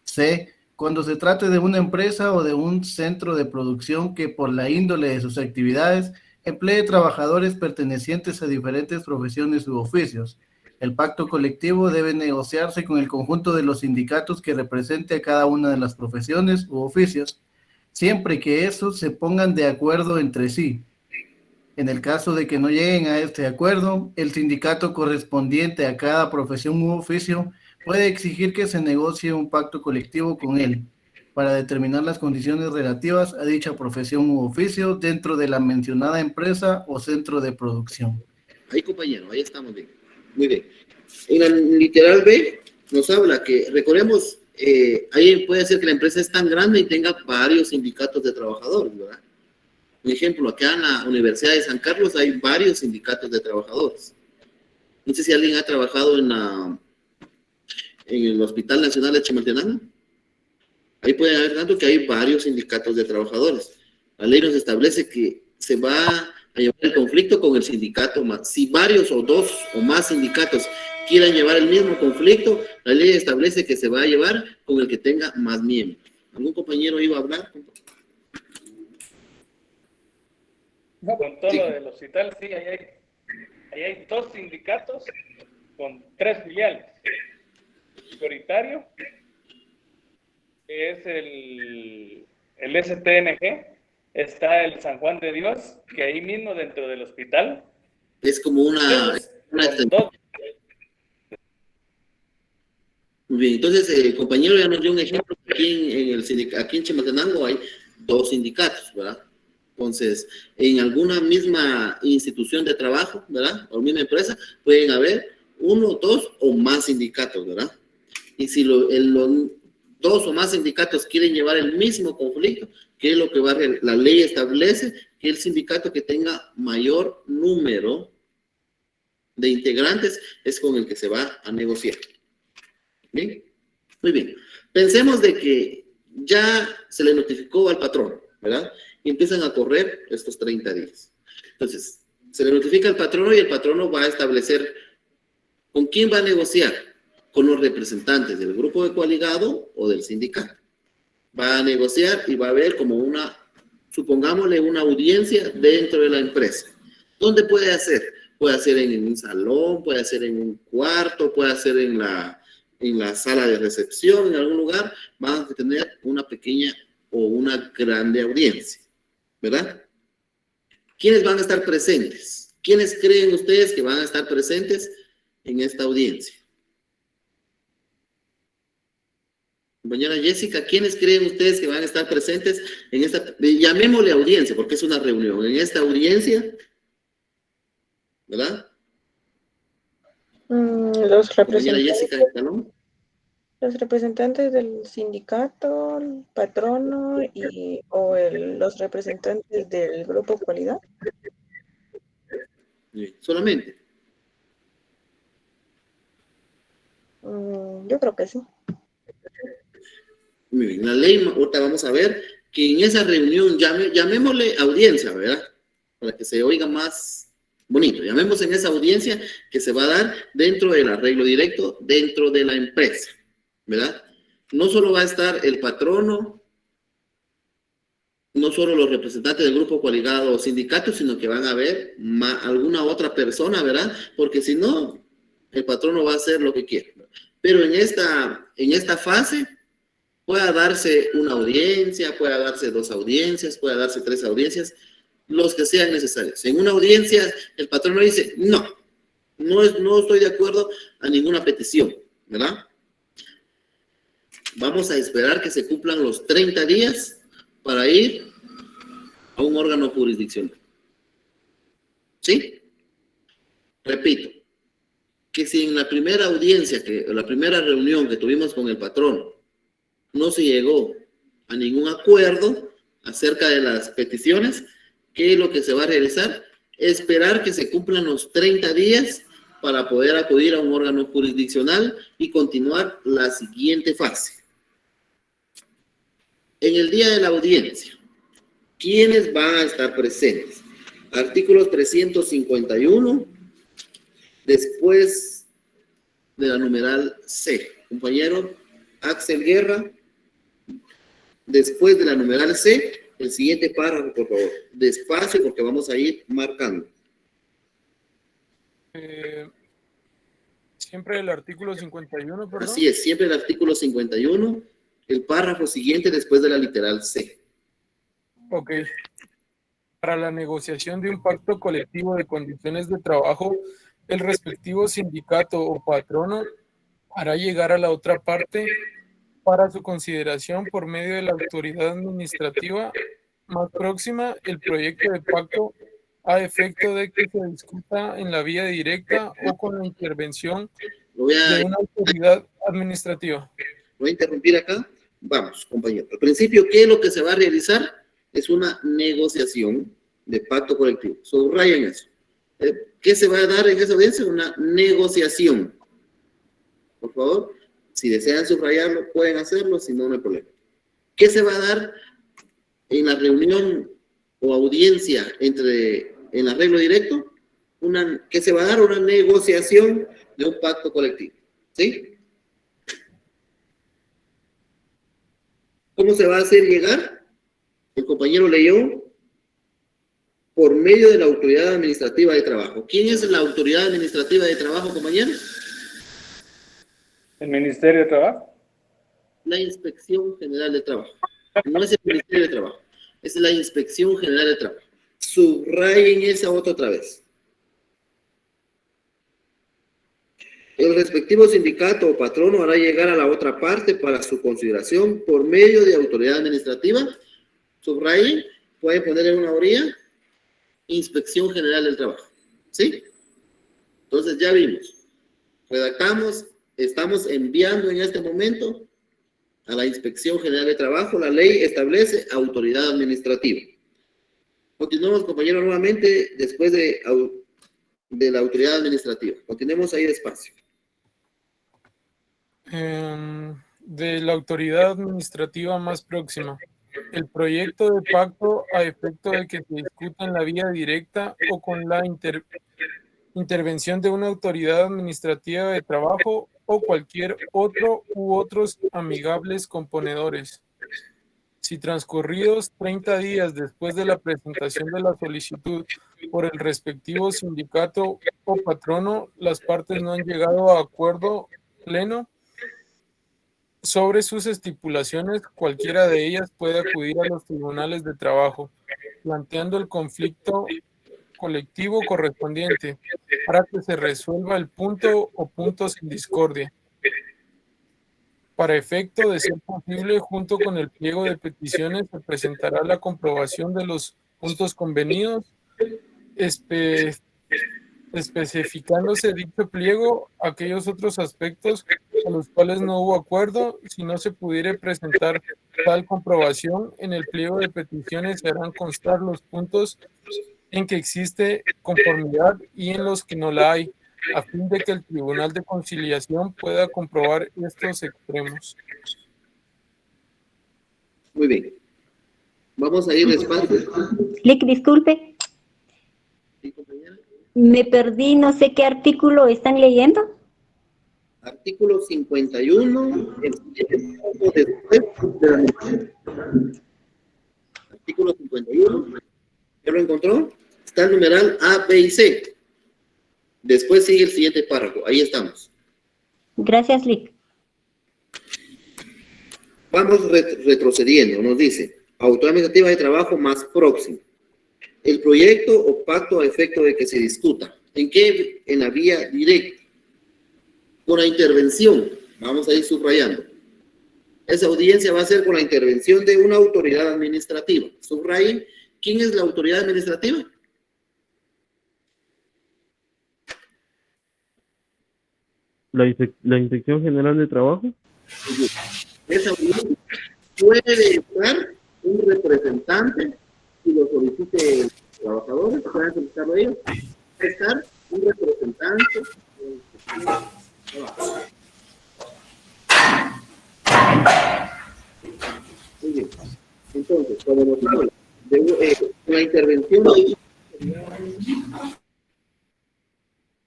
C. Cuando se trate de una empresa o de un centro de producción que por la índole de sus actividades emplee trabajadores pertenecientes a diferentes profesiones u oficios, el pacto colectivo debe negociarse con el conjunto de los sindicatos que represente a cada una de las profesiones u oficios, siempre que estos se pongan de acuerdo entre sí. En el caso de que no lleguen a este acuerdo, el sindicato correspondiente a cada profesión u oficio puede exigir que se negocie un pacto colectivo con él para determinar las condiciones relativas a dicha profesión u oficio dentro de la mencionada empresa o centro de producción. Ahí, compañero, ahí estamos bien. Muy bien. En el literal B nos habla que, recordemos, ahí puede ser que la empresa es tan grande y tenga varios sindicatos de trabajadores, ¿verdad? Un ejemplo, acá en la Universidad de San Carlos hay varios sindicatos de trabajadores. No sé si alguien ha trabajado en el Hospital Nacional de Chimaltenango. Ahí pueden haber tanto que hay varios sindicatos de trabajadores. La ley nos establece que se va a llevar el conflicto con el sindicato más. Si varios o 2 o más sindicatos quieran llevar el mismo conflicto, la ley establece que se va a llevar con el que tenga más miembros. ¿Algún compañero iba a hablar? No, con todo lo del hospital, sí, ahí hay 2 sindicatos con 3 filiales. Prioritario es el STNG, está el San Juan de Dios, que ahí mismo dentro del hospital. Es como una extensión. Muy bien, entonces el compañero ya nos dio un ejemplo. Aquí en Chimaltenango hay 2 sindicatos, ¿verdad? Entonces, en alguna misma institución de trabajo, ¿verdad? O misma empresa, pueden haber 1, 2 o más sindicatos, ¿verdad? Y si los 2 o más sindicatos quieren llevar el mismo conflicto, ¿qué es lo que va a hacer? La ley establece que el sindicato que tenga mayor número de integrantes es con el que se va a negociar. ¿Bien? Muy bien. Pensemos de que ya se le notificó al patrón, ¿verdad? Y empiezan a correr estos 30 días. Entonces, se le notifica al patrono y el patrono va a establecer con quién va a negociar. Con los representantes del grupo de coaligado o del sindicato. Va a negociar y va a haber como una supongámosle una audiencia dentro de la empresa. ¿Dónde puede hacer? Puede hacer en un salón, puede hacer en un cuarto, puede hacer en la sala de recepción, en algún lugar. Van a tener una pequeña o una grande audiencia, ¿verdad? ¿Quiénes van a estar presentes? ¿Quiénes creen ustedes que van a estar presentes en esta audiencia? Compañera Jessica, ¿quiénes creen ustedes que van a estar presentes en esta, llamémosle audiencia, porque es una reunión, en esta audiencia, ¿verdad? Los Compañera representantes, Jessica del salón. los representantes del sindicato, el patrono los representantes del grupo cualidad. Solamente. Yo creo que sí. Muy bien, la ley, ahorita vamos a ver que en esa reunión, llamémosle audiencia, ¿verdad? Para que se oiga más bonito. Llamemos en esa audiencia que se va a dar dentro del arreglo directo, dentro de la empresa, ¿verdad? No solo va a estar el patrono, no solo los representantes del grupo coaligado o sindicato, sino que van a haber alguna otra persona, ¿verdad? Porque si no, el patrono va a hacer lo que quiere. Pero en esta fase, pueda darse una audiencia, pueda darse 2 audiencias, pueda darse 3 audiencias, los que sean necesarios. En una audiencia, el patrono dice, no estoy de acuerdo a ninguna petición, ¿verdad? Vamos a esperar que se cumplan los 30 días para ir a un órgano jurisdiccional. ¿Sí? Repito, que si en la primera audiencia, la primera reunión que tuvimos con el patrono, no se llegó a ningún acuerdo acerca de las peticiones, ¿qué es lo que se va a realizar? Esperar que se cumplan los 30 días para poder acudir a un órgano jurisdiccional y continuar la siguiente fase. En el día de la audiencia, ¿quiénes van a estar presentes? Artículo 351, después de la numeral C. Compañero Axel Guerra, después de la numeral C, el siguiente párrafo, por favor. Despacio, porque vamos a ir marcando. Siempre el artículo 51, perdón. Así es, siempre el artículo 51, el párrafo siguiente después de la literal C. Ok. Para la negociación de un pacto colectivo de condiciones de trabajo, el respectivo sindicato o patrono hará llegar a la otra parte para su consideración por medio de la autoridad administrativa más próxima el proyecto de pacto a efecto de que se discuta en la vía directa o con la intervención de una autoridad administrativa. Voy a interrumpir acá. Vamos, compañero. Al principio, ¿qué es lo que se va a realizar? Es una negociación de pacto colectivo. Subrayen eso. ¿Qué se va a dar en esa audiencia? Una negociación. Por favor, si desean subrayarlo, pueden hacerlo, si no, no hay problema. ¿Qué se va a dar en la reunión o audiencia en el arreglo directo? ¿Qué se va a dar? Una negociación de un pacto colectivo. ¿Sí? ¿Cómo se va a hacer llegar? El compañero leyó por medio de la autoridad administrativa de trabajo. ¿Quién es la autoridad administrativa de trabajo, compañero? ¿El Ministerio de Trabajo? La Inspección General de Trabajo. No es el Ministerio de Trabajo, es la Inspección General de Trabajo. Subrayen esa otra vez. El respectivo sindicato o patrono hará llegar a la otra parte para su consideración por medio de autoridad administrativa. Subrayen, pueden poner en una orilla, Inspección General del Trabajo. ¿Sí? Entonces ya vimos. Redactamos, estamos enviando en este momento a la Inspección General de Trabajo. La ley establece autoridad administrativa. Continuamos, compañeros, nuevamente después de la autoridad administrativa. Continuemos ahí despacio. De la autoridad administrativa más próxima. El proyecto de pacto a efecto de que se discuta en la vía directa o con la intervención de una autoridad administrativa de trabajo o cualquier otro u otros amigables componedores. Si transcurridos 30 días después de la presentación de la solicitud por el respectivo sindicato o patrono, las partes no han llegado a acuerdo pleno sobre sus estipulaciones, cualquiera de ellas puede acudir a los tribunales de trabajo, planteando el conflicto colectivo correspondiente para que se resuelva el punto o puntos en discordia. Para efecto de ser posible, junto con el pliego de peticiones, se presentará la comprobación de los puntos convenidos, especificándose dicho pliego aquellos otros aspectos a los cuales no hubo acuerdo. Si no se pudiera presentar tal comprobación, en el pliego de peticiones se harán constar los puntos en que existe conformidad y en los que no la hay, a fin de que el Tribunal de Conciliación pueda comprobar estos extremos. Muy bien. Vamos a ir despacio. Lick, disculpe. Me perdí, no sé qué artículo están leyendo. Artículo 51. Artículo 51. ¿Ya lo encontró? Está el numeral A, B y C. Después sigue el siguiente párrafo. Ahí estamos. Gracias, Lick. Vamos retrocediendo. Nos dice, autoridad administrativa de trabajo más próximo. El proyecto o pacto a efecto de que se discuta. ¿En qué? En la vía directa. Con la intervención. Vamos a ir subrayando. Esa audiencia va a ser con la intervención de una autoridad administrativa. Subrayen. ¿Quién es la autoridad administrativa? La Inspección General de Trabajo. Esa audiencia puede estar un representante, si lo solicite el trabajador, pueden solicitarlo ellos, puede estar un representante. Muy bien. Entonces, como nos habla de la intervención,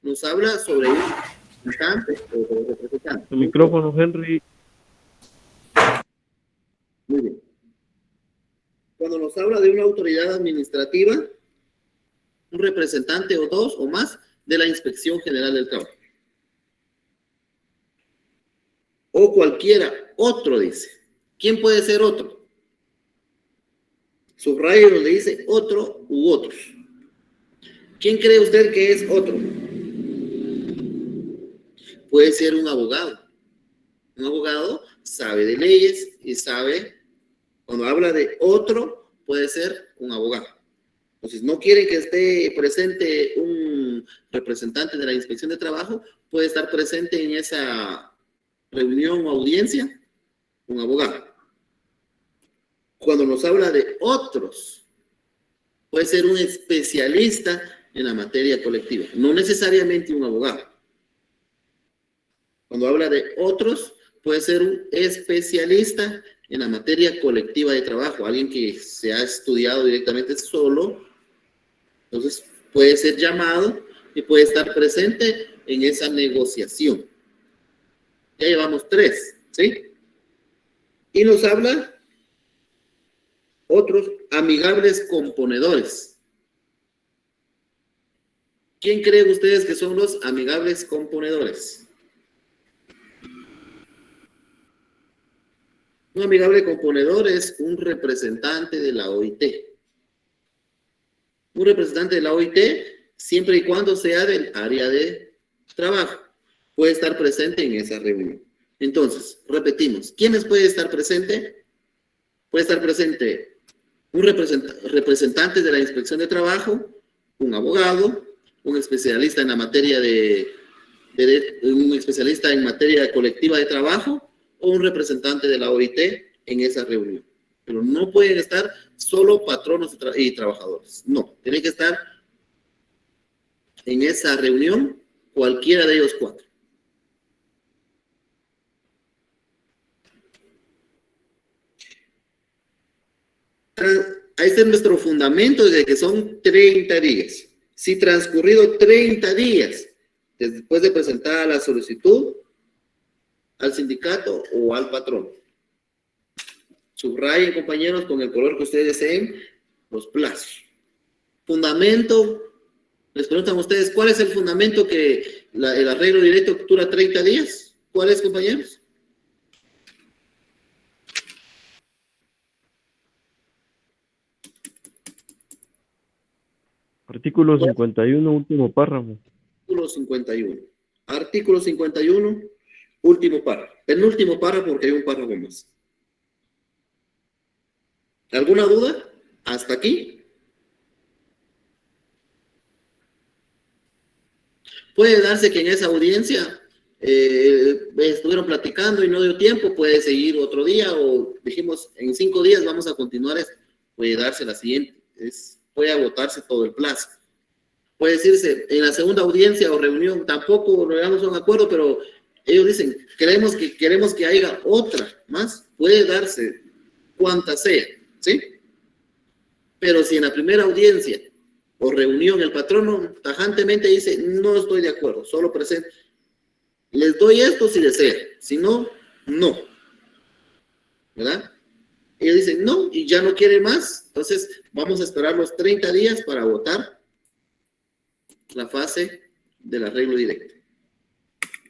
nos habla sobre un representante o representante. El micrófono, Henry. Muy bien. Cuando nos habla de una autoridad administrativa, un representante o dos o más de la Inspección General del Trabajo. O cualquiera otro, dice. ¿Quién puede ser otro? Subrayo donde dice otro u otros. ¿Quién cree usted que es otro? Puede ser un abogado. Un abogado sabe de leyes y sabe, cuando habla de otro, puede ser un abogado. Entonces, no quiere que esté presente un representante de la Inspección de Trabajo, puede estar presente en esa reunión o audiencia un abogado. Cuando nos habla de otros, puede ser un especialista en la materia colectiva, no necesariamente un abogado. Cuando habla de otros, puede ser un especialista en la materia colectiva de trabajo, alguien que se ha estudiado directamente solo, entonces puede ser llamado y puede estar presente en esa negociación. Ya llevamos 3, ¿sí? Y nos habla otros amigables componedores. ¿Quién creen ustedes que son los amigables componedores? Un amigable componedor es un representante de la OIT. Un representante de la OIT, siempre y cuando sea del área de trabajo, puede estar presente en esa reunión. Entonces, repetimos, ¿quiénes puede estar presente? Puede estar presente un representante de la Inspección de Trabajo, un abogado, un especialista en la materia un especialista en materia colectiva de trabajo, o un representante de la OIT en esa reunión. Pero no pueden estar solo patronos y trabajadores. No, tienen que estar en esa reunión cualquiera de ellos 4. Ahí está nuestro fundamento de que son 30 días. Si transcurrido 30 días después de presentar la solicitud al sindicato o al patrón. Subrayen, compañeros, con el color que ustedes deseen, los plazos. Fundamento, les preguntan a ustedes, ¿cuál es el fundamento que el arreglo directo dura 30 días? ¿Cuál es, compañeros? Artículo 51, último párrafo. Artículo 51. Artículo 51, último párrafo. Penúltimo párrafo porque hay un párrafo más. ¿Alguna duda? ¿Hasta aquí? Puede darse que en esa audiencia estuvieron platicando y no dio tiempo, puede seguir otro día o dijimos en 5 días vamos a continuar esto. Puede darse la siguiente, puede agotarse todo el plazo. Puede decirse en la segunda audiencia o reunión, tampoco llegamos a un acuerdo, pero ellos dicen, queremos que haya otra más, puede darse cuanta sea, ¿sí? Pero si en la primera audiencia o reunión el patrono tajantemente dice, no estoy de acuerdo, solo presente, les doy esto si desean, si no, no, ¿verdad? Ellos dicen no y ya no quieren más, entonces vamos a esperar los 30 días para votar la fase del arreglo directo.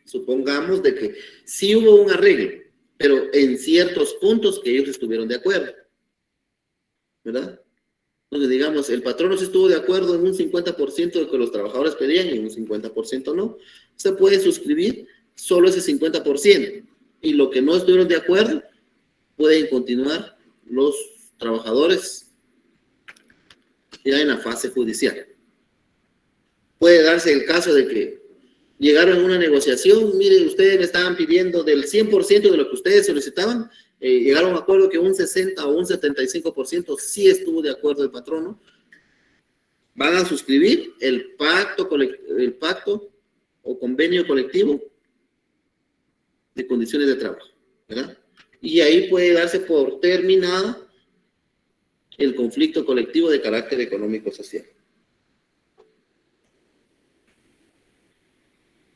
Supongamos de que sí hubo un arreglo, pero en ciertos puntos que ellos estuvieron de acuerdo, ¿verdad? Entonces, digamos, el patrono sí estuvo de acuerdo en un 50% de lo que los trabajadores pedían y en un 50% no. Usted puede suscribir solo ese 50%. Y lo que no estuvieron de acuerdo, pueden continuar los trabajadores ya en la fase judicial. Puede darse el caso de que llegaron a una negociación, mire, ustedes me estaban pidiendo del 100% de lo que ustedes solicitaban, llegaron a un acuerdo que un 60 o un 75% sí estuvo de acuerdo el patrono, van a suscribir el pacto o convenio colectivo de condiciones de trabajo, ¿verdad? Y ahí puede darse por terminado el conflicto colectivo de carácter económico-social.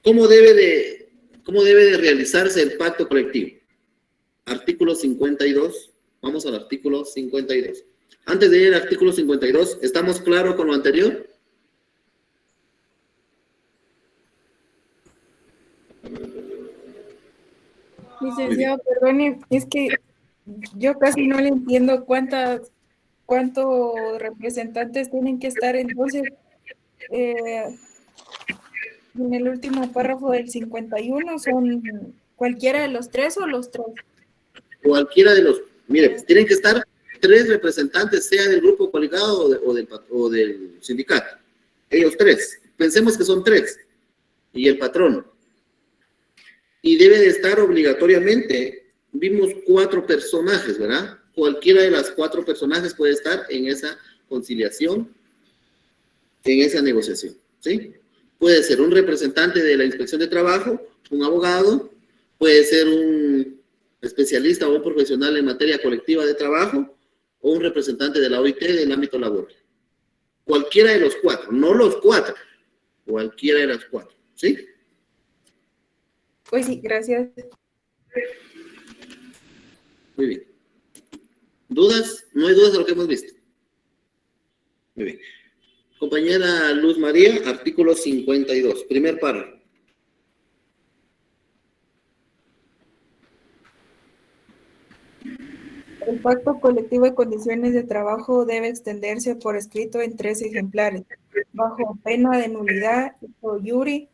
¿Cómo debe de realizarse el pacto colectivo? Artículo 52. Vamos al artículo 52. Antes de ir al artículo 52, ¿estamos claros con lo anterior? Licenciado, perdone, es que yo casi no le entiendo cuántos representantes tienen que estar entonces en el último párrafo del 51, ¿son cualquiera de los 3 o los 3? Cualquiera de los, mire, tienen que estar 3 representantes, sea del grupo coligado o del sindicato. Ellos 3. Pensemos que son 3. Y el patrón. Y debe de estar obligatoriamente, vimos 4 personajes, ¿verdad? Cualquiera de las 4 personajes puede estar en esa conciliación, en esa negociación, ¿sí? Puede ser un representante de la Inspección de Trabajo, un abogado, puede ser un especialista o un profesional en materia colectiva de trabajo, o un representante de la OIT del ámbito laboral. Cualquiera de los 4, no los 4, cualquiera de las 4, ¿sí? Pues sí, gracias. Muy bien. ¿Dudas? No hay dudas de lo que hemos visto. Muy bien. Compañera Luz María, artículo 52, primer párrafo. El pacto colectivo de condiciones de trabajo debe extenderse por escrito en 3 ejemplares, bajo pena de nulidad o iure.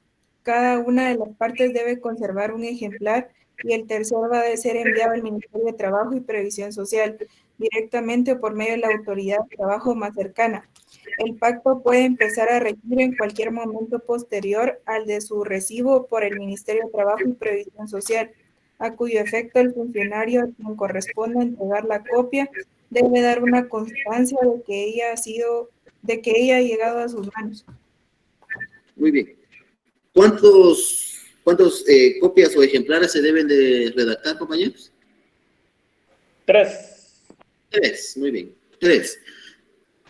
Cada una de las partes debe conservar un ejemplar y el tercero va a ser enviado al Ministerio de Trabajo y Previsión Social, directamente o por medio de la autoridad de trabajo más cercana. El pacto puede empezar a regir en cualquier momento posterior al de su recibo por el Ministerio de Trabajo y Previsión Social, a cuyo efecto el funcionario a quien corresponda entregar la copia debe dar una constancia de que ella ha llegado a sus manos. Muy bien. ¿Cuántas copias o ejemplares se deben de redactar, compañeros? 3, muy bien. 3.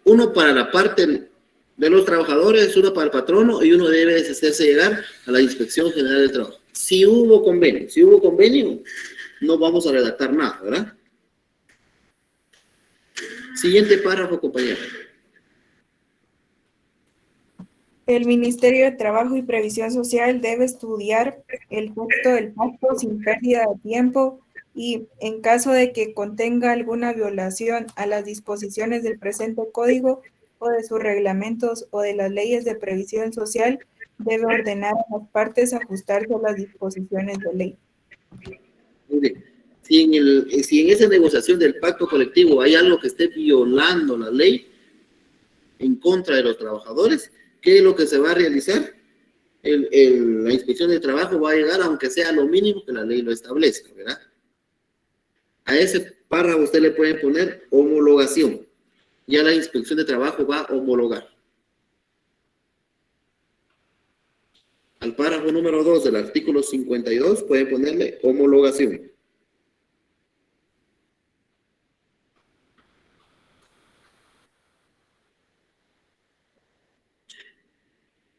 Uno para la parte de los trabajadores, uno para el patrono y uno debe de hacerse llegar a la Inspección General del Trabajo. Si hubo convenio, no vamos a redactar nada, ¿verdad? Siguiente párrafo, compañero. El Ministerio de Trabajo y Previsión Social debe estudiar el texto del pacto sin pérdida de tiempo y, en caso de que contenga alguna violación a las disposiciones del presente código o de sus reglamentos o de las leyes de previsión social, debe ordenar a las partes ajustarse a las disposiciones de ley. Muy bien. Si en esa negociación del pacto colectivo hay algo que esté violando la ley en contra de los trabajadores, ¿qué es lo que se va a realizar? La inspección de trabajo va a llegar, aunque sea lo mínimo que la ley lo establezca, ¿verdad? A ese párrafo usted le puede poner homologación. Ya la inspección de trabajo va a homologar. Al párrafo número 2 del artículo 52 pueden ponerle homologación.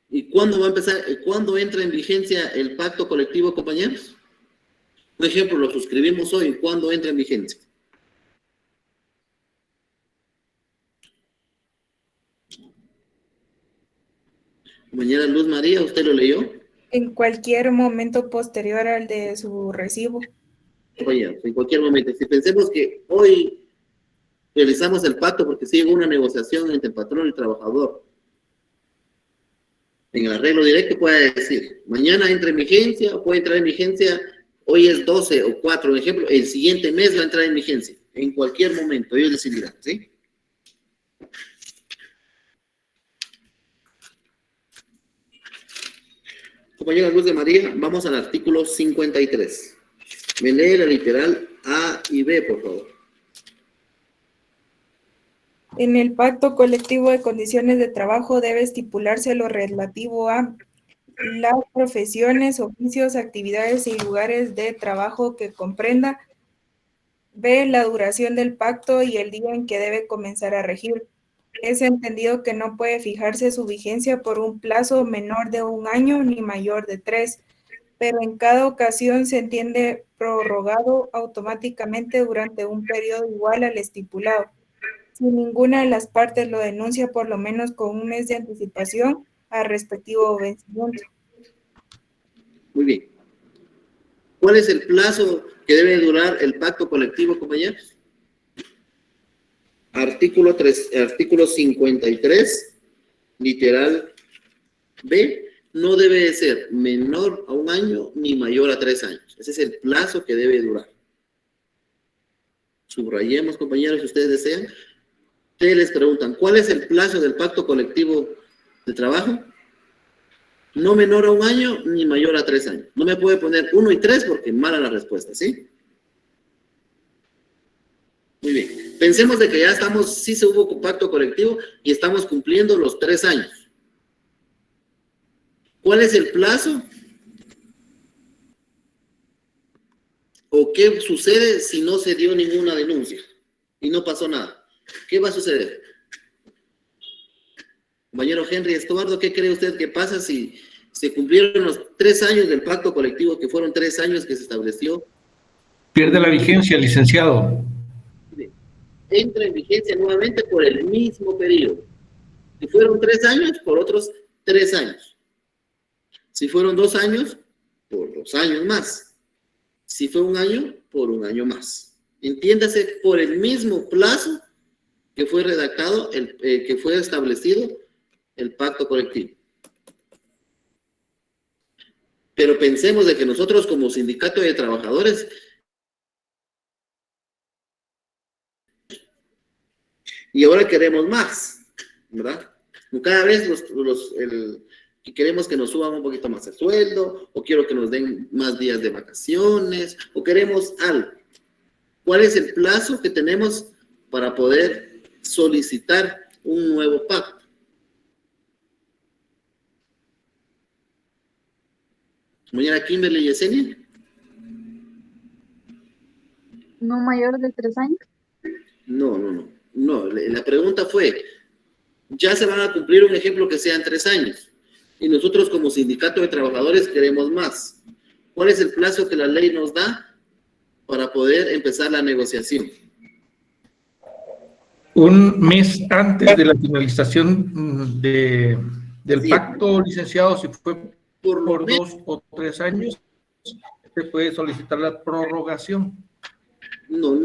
¿Y cuándo va a empezar? ¿Cuándo entra en vigencia el pacto colectivo, compañeros? Por ejemplo, lo suscribimos hoy. ¿Cuándo entra en vigencia? Compañera Luz María, ¿usted lo leyó? En cualquier momento posterior al de su recibo. Oye, en cualquier momento. Si pensemos que hoy realizamos el pacto porque sigue una negociación entre el patrón y el trabajador, en el arreglo directo puede decir, mañana entra en vigencia, o puede entrar en vigencia, hoy es 12 o 4, por ejemplo, el siguiente mes va a entrar en vigencia, en cualquier momento, ellos decidirán, ¿sí? Compañera Luz de María, vamos al artículo 53. Me lee la literal A y B, por favor. En el pacto colectivo de condiciones de trabajo debe estipularse lo relativo a las profesiones, oficios, actividades y lugares de trabajo que comprenda. B, la duración del pacto y el día en que debe comenzar a regir. Es entendido que no puede fijarse su vigencia por un plazo menor de 1 año ni mayor de 3, pero en cada ocasión se entiende prorrogado automáticamente durante un periodo igual al estipulado. Si ninguna de las partes lo denuncia por lo menos con 1 mes de anticipación al respectivo vencimiento. Muy bien. ¿Cuál es el plazo que debe durar el pacto colectivo, compañeros? Artículo 53, literal B, no debe de ser menor a 1 año ni mayor a 3 años. Ese es el plazo que debe durar. Subrayemos, compañeros, si ustedes desean. Ustedes les preguntan, ¿cuál es el plazo del pacto colectivo de trabajo? No menor a 1 año ni mayor a 3 años. No me puede poner 1 y 3 porque mala la respuesta, ¿sí? Muy bien. Pensemos de que ya estamos, sí se hubo pacto colectivo y estamos cumpliendo los 3 años. ¿Cuál es el plazo? ¿O qué sucede si no se dio ninguna denuncia y no pasó nada? ¿Qué va a suceder? Compañero Henry Estuardo, ¿qué cree usted que pasa si se cumplieron los 3 años del pacto colectivo, que fueron 3 años que se estableció? Pierde la vigencia, licenciado. Entra en vigencia nuevamente por el mismo periodo. Si fueron 3 años, por otros 3 años. Si fueron 2 años, por 2 años más. Si fue 1 año, por 1 año más. Entiéndase, por el mismo plazo que fue redactado, que fue establecido el pacto colectivo. Pero pensemos de que nosotros como sindicato de trabajadores y ahora queremos más, ¿verdad? Cada vez queremos que nos suban un poquito más el sueldo, o quiero que nos den más días de vacaciones, o queremos algo. ¿Cuál es el plazo que tenemos para poder solicitar un nuevo pacto? Mañana Kimberly y Yesenia. ¿No mayor de 3 años? No. La pregunta fue, ya se van a cumplir un ejemplo que sean 3 años. Y nosotros como sindicato de trabajadores queremos más. ¿Cuál es el plazo que la ley nos da para poder empezar la negociación? un mes antes de la finalización del Sí. pacto, licenciado, si fue Por lo por 2 o 3 años, se puede solicitar la prorrogación. No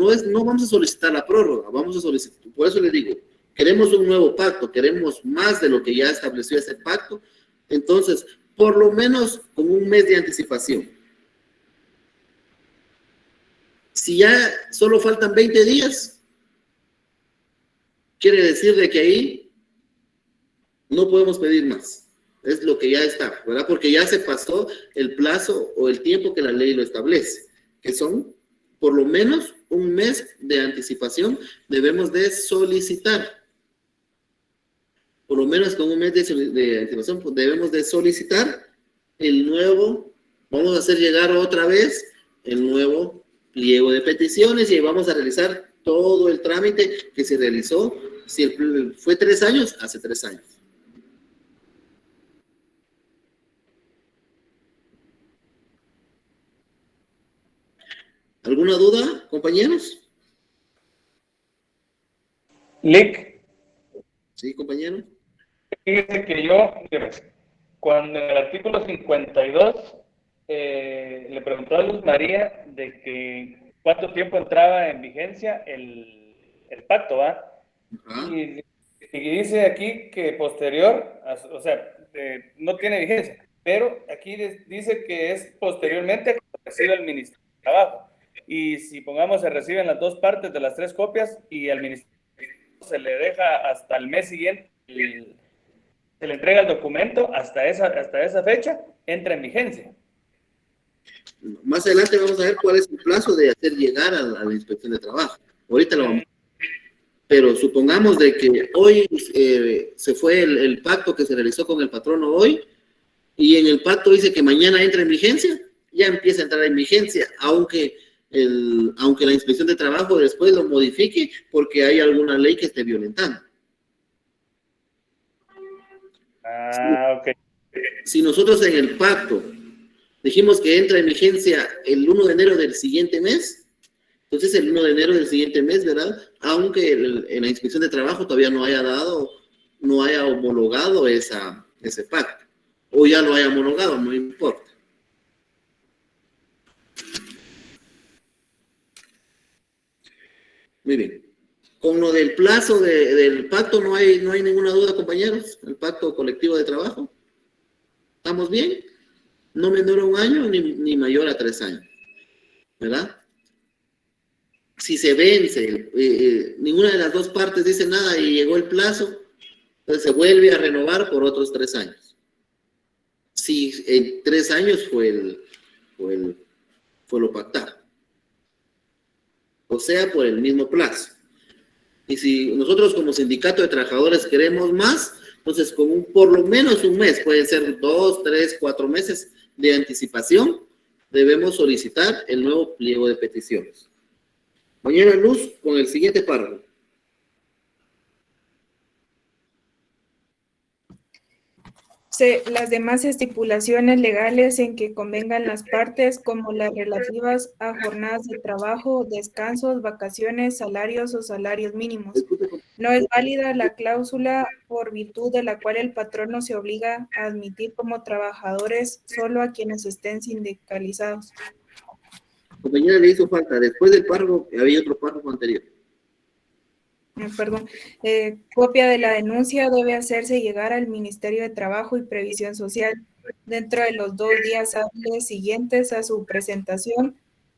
vamos a solicitar la prórroga, vamos a solicitar, por eso le digo, queremos un nuevo pacto, queremos más de lo que ya estableció ese pacto, entonces, por lo menos con un mes de anticipación. Si ya solo faltan 20 días, quiere decir de que ahí no podemos pedir más. Es lo que ya está, ¿verdad? Porque ya se pasó el plazo o el tiempo que la ley lo establece, que son por lo menos un mes de anticipación debemos de solicitar. Por lo menos con un mes de anticipación pues, debemos de solicitar el nuevo, vamos a hacer llegar otra vez el nuevo pliego de peticiones y vamos a realizar todo el trámite que se realizó, si fue 3 años, hace 3 años. ¿Alguna duda, compañeros? Lick, Sí, compañero. fíjese que yo, cuando en el artículo 52 le preguntó a Luz María de que cuánto tiempo entraba en vigencia el pacto, ¿va? Y dice aquí que posterior, o sea, no tiene vigencia, pero aquí dice que es posteriormente a que reciba el Ministerio de Trabajo. Y si pongamos se reciben las 2 partes de las 3 copias y al Ministerio se le deja hasta el mes siguiente, se le entrega el documento hasta esa fecha, entra en vigencia. Más adelante vamos a ver cuál es el plazo de hacer llegar a la inspección de trabajo. Ahorita lo vamos a ver. Pero supongamos de que hoy se fue el pacto que se realizó con el patrono hoy, y en el pacto dice que mañana entra en vigencia, ya empieza a entrar en vigencia, aunque la inspección de trabajo después lo modifique porque hay alguna ley que esté violentando. Ok. Si nosotros en el pacto dijimos que entra en vigencia el 1 de enero del siguiente mes, entonces el 1 de enero del siguiente mes, ¿verdad? Aunque en la inspección de trabajo todavía no haya homologado ese pacto, o ya lo haya homologado, no importa. Muy bien. Con lo del plazo del pacto no hay ninguna duda, compañeros. El pacto colectivo de trabajo. ¿Estamos bien? No menor a 1 año ni mayor a 3 años. ¿Verdad? Si se vence, ninguna de las 2 partes dice nada y llegó el plazo, entonces se vuelve a renovar por otros 3 años. Si en 3 años fue lo pactado. O sea, por el mismo plazo. Y si nosotros como sindicato de trabajadores queremos más, entonces con por lo menos un mes, pueden ser 2, 3, 4 meses de anticipación, debemos solicitar el nuevo pliego de peticiones. Mañana Luz con el siguiente párrafo. Las demás estipulaciones legales en que convengan las partes, como las relativas a jornadas de trabajo, descansos, vacaciones, salarios o salarios mínimos. No es válida la cláusula por virtud de la cual el patrono se obliga a admitir como trabajadores solo a quienes estén sindicalizados. Compañera, le hizo falta. Después del párrafo, había otro párrafo anterior. Perdón. Copia de la denuncia debe hacerse llegar al Ministerio de Trabajo y Previsión Social dentro de los 2 días hábiles siguientes a su presentación,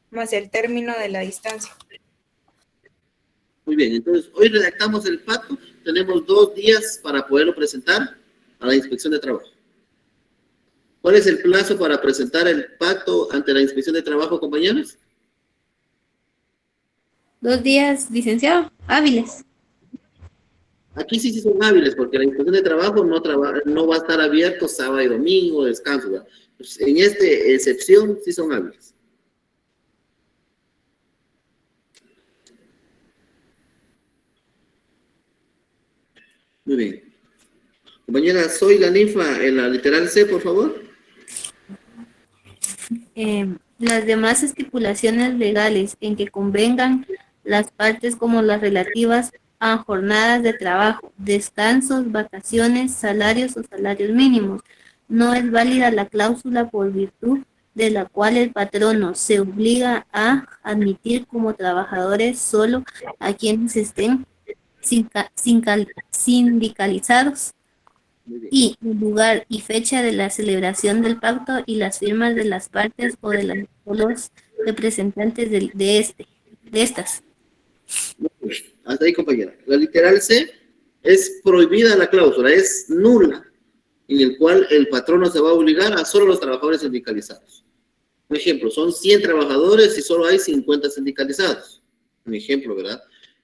más el término de la distancia. Muy bien, entonces hoy redactamos el pacto, tenemos 2 días para poderlo presentar a la Inspección de Trabajo. ¿Cuál es el plazo para presentar el pacto ante la Inspección de Trabajo, compañeros? 2 días, licenciado, hábiles. Aquí sí son hábiles, porque la Inspección de Trabajo no va a estar abierto sábado y domingo, descanso, ¿verdad? Pues en esta excepción sí son hábiles. Muy bien. Compañera, soy la ninfa en la literal C, por favor. Las demás estipulaciones legales en que convengan las partes como las relativas a jornadas de trabajo, descansos, vacaciones, salarios o salarios mínimos. No es válida la cláusula por virtud de la cual el patrono se obliga a admitir como trabajadores solo a quienes estén sindicalizados, y el lugar y fecha de la celebración del pacto y las firmas de las partes o de los representantes de estas. Hasta ahí, compañera. La literal C es prohibida la cláusula, es nula, en el cual el patrono se va a obligar a solo los trabajadores sindicalizados. Un ejemplo, son 100 trabajadores y solo hay 50 sindicalizados. Un ejemplo, ¿verdad?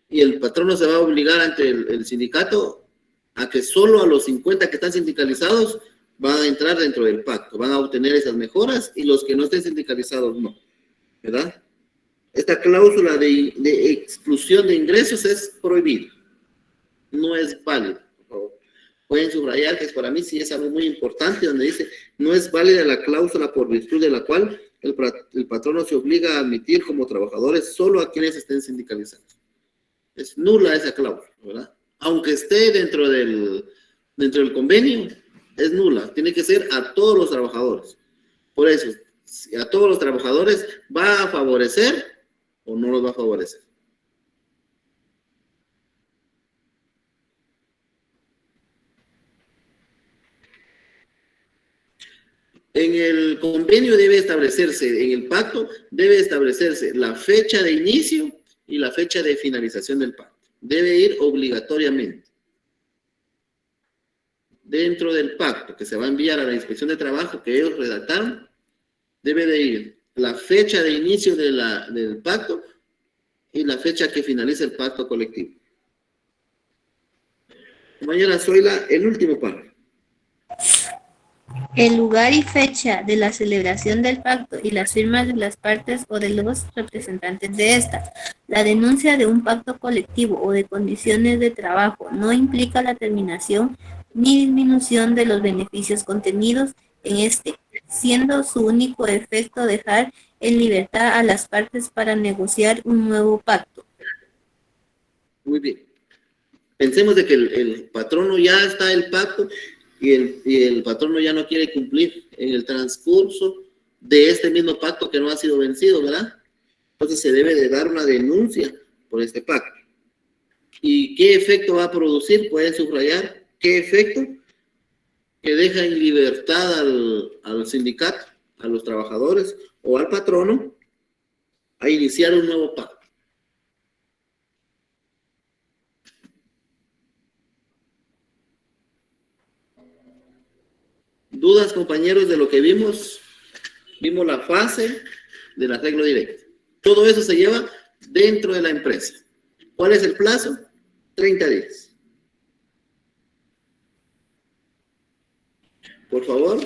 Y el patrono se va a obligar ante el sindicato a que solo a los 50 que están sindicalizados van a entrar dentro del pacto, van a obtener esas mejoras y los que no estén sindicalizados no, ¿verdad? Esta cláusula de exclusión de ingresos es prohibida, no es válida, por favor. Pueden subrayar que para mí sí es algo muy importante, donde dice, no es válida la cláusula por virtud de la cual el patrono se obliga a admitir como trabajadores solo a quienes estén sindicalizados. Es nula esa cláusula, ¿verdad? Aunque esté dentro del convenio, es nula. Tiene que ser a todos los trabajadores. Por eso, si a todos los trabajadores, ¿va a favorecer o no los va a favorecer? En el convenio debe establecerse, en el pacto debe establecerse la fecha de inicio y la fecha de finalización del pacto. Debe ir obligatoriamente. Dentro del pacto que se va a enviar a la inspección de trabajo que ellos redactaron, debe de ir la fecha de inicio del pacto y la fecha que finaliza el pacto colectivo. Compañera Zoila, el último párrafo. El lugar y fecha de la celebración del pacto y las firmas de las partes o de los representantes de estas. La denuncia de un pacto colectivo o de condiciones de trabajo no implica la terminación ni disminución de los beneficios contenidos en este, siendo su único efecto dejar en libertad a las partes para negociar un nuevo pacto. Muy bien. Pensemos de que el patrono ya está el pacto y el patrono ya no quiere cumplir en el transcurso de este mismo pacto que no ha sido vencido, ¿verdad? Entonces se debe de dar una denuncia por este pacto. ¿Y qué efecto va a producir? Pueden subrayar qué efecto, que deja en libertad al sindicato, a los trabajadores o al patrono a iniciar un nuevo pacto. ¿Dudas, compañeros, de lo que vimos? Vimos la fase del arreglo directo. Todo eso se lleva dentro de la empresa. ¿Cuál es el plazo? 30 días. Por favor,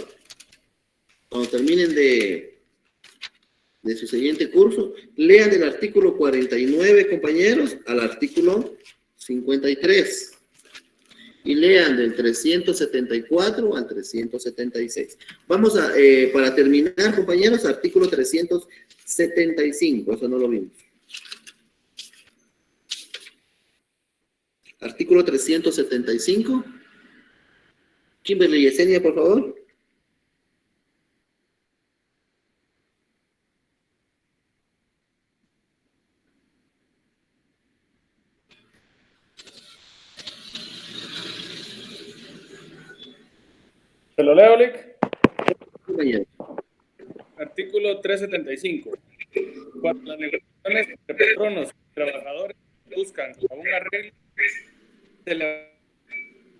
cuando terminen de su siguiente curso, lean del artículo 49, compañeros, al artículo 53. Y lean del 374 al 376. Vamos a, para terminar, compañeros, artículo 375. Eso no lo vimos. Artículo 375. Kimberly y Yesenia, por favor. ¿Se lo leo, Lick? Compañero. Artículo 375. Cuando las negociaciones entre patronos y trabajadores buscan a un arreglo, se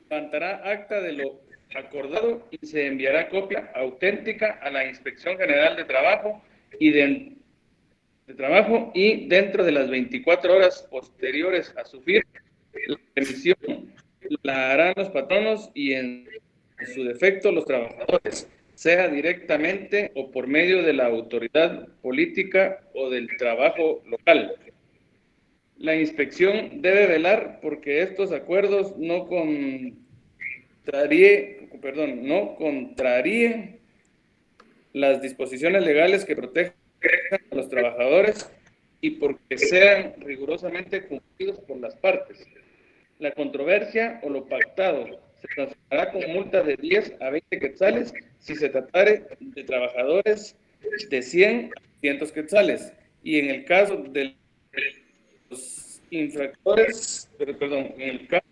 levantará acta de lo acordado y se enviará copia auténtica a la Inspección General de Trabajo y dentro de las 24 horas posteriores a su firma, la emisión la harán los patronos y en su defecto los trabajadores, sea directamente o por medio de la autoridad política o del trabajo local. La inspección debe velar porque estos acuerdos no contraríen las disposiciones legales que protejan a los trabajadores y porque sean rigurosamente cumplidos por las partes. la controversia o lo pactado se sancionará con multa de 10 a 20 quetzales si se tratare de trabajadores de 100 a 200 quetzales. Y en el caso de los infractores, en el caso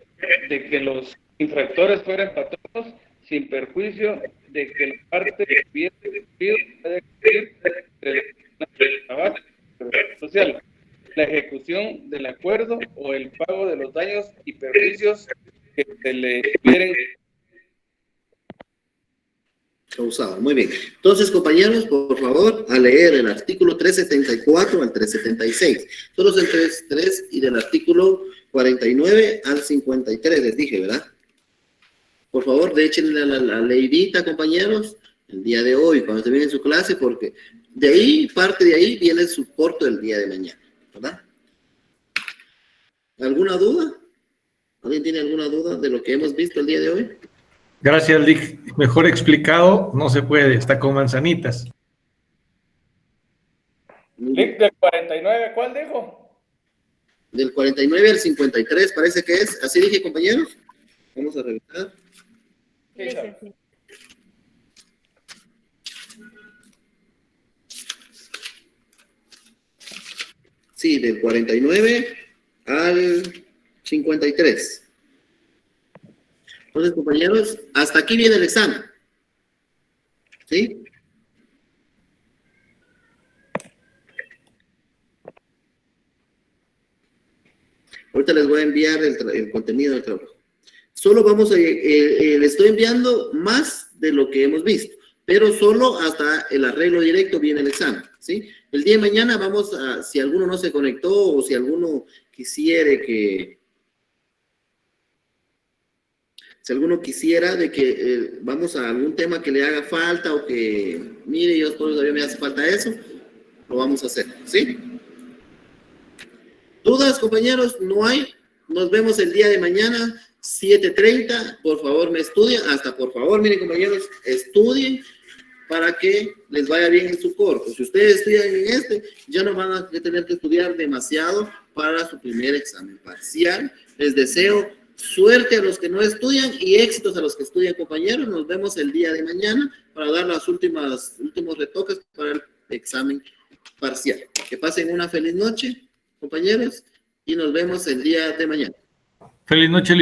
de que los infractores fueran patronos, sin perjuicio de que la parte que hubiera cumplido pueda cumplir el trabajo social, la ejecución del acuerdo o el pago de los daños y perjuicios que se le hubieren causado. Muy bien. Entonces, compañeros, por favor, a leer el artículo 374 al 376. Son los entre 3 y del artículo 49 al 53, les dije, ¿verdad? Por favor, échenle la leidita, compañeros, el día de hoy, cuando terminen su clase, porque de ahí, parte de ahí, viene su corto del día de mañana, ¿verdad? ¿Alguna duda? ¿Alguien tiene alguna duda de lo que hemos visto el día de hoy? Gracias, Lick. Mejor explicado no se puede, está con manzanitas. Lick, del 49, ¿cuál dijo? Del 49 al 53, parece que es. ¿Así dije, compañeros? Vamos a revisar. Sí, del 49 al 53. Entonces, compañeros, hasta aquí viene el examen. ¿Sí? Ahorita les voy a enviar el contenido del trabajo. Solo vamos a, le estoy enviando más de lo que hemos visto, pero solo hasta el arreglo directo viene el examen, ¿sí? El día de mañana vamos a, si alguno no se conectó o si alguno quisiera que, si alguno quisiera de que vamos a algún tema que le haga falta o que, mire, yo todavía me hace falta eso, lo vamos a hacer, ¿sí? ¿Dudas, compañeros? No hay. Nos vemos el día de mañana, 7:30. Por favor, me estudien. Hasta por favor, miren, compañeros, estudien para que les vaya bien en su corto. Si ustedes estudian en este, ya no van a tener que estudiar demasiado para su primer examen parcial. Les deseo suerte a los que no estudian y éxitos a los que estudian, compañeros. Nos vemos el día de mañana para dar los últimos retoques para el examen parcial. Que pasen una feliz noche, compañeros, y nos vemos el día de mañana. Feliz noche, Liz.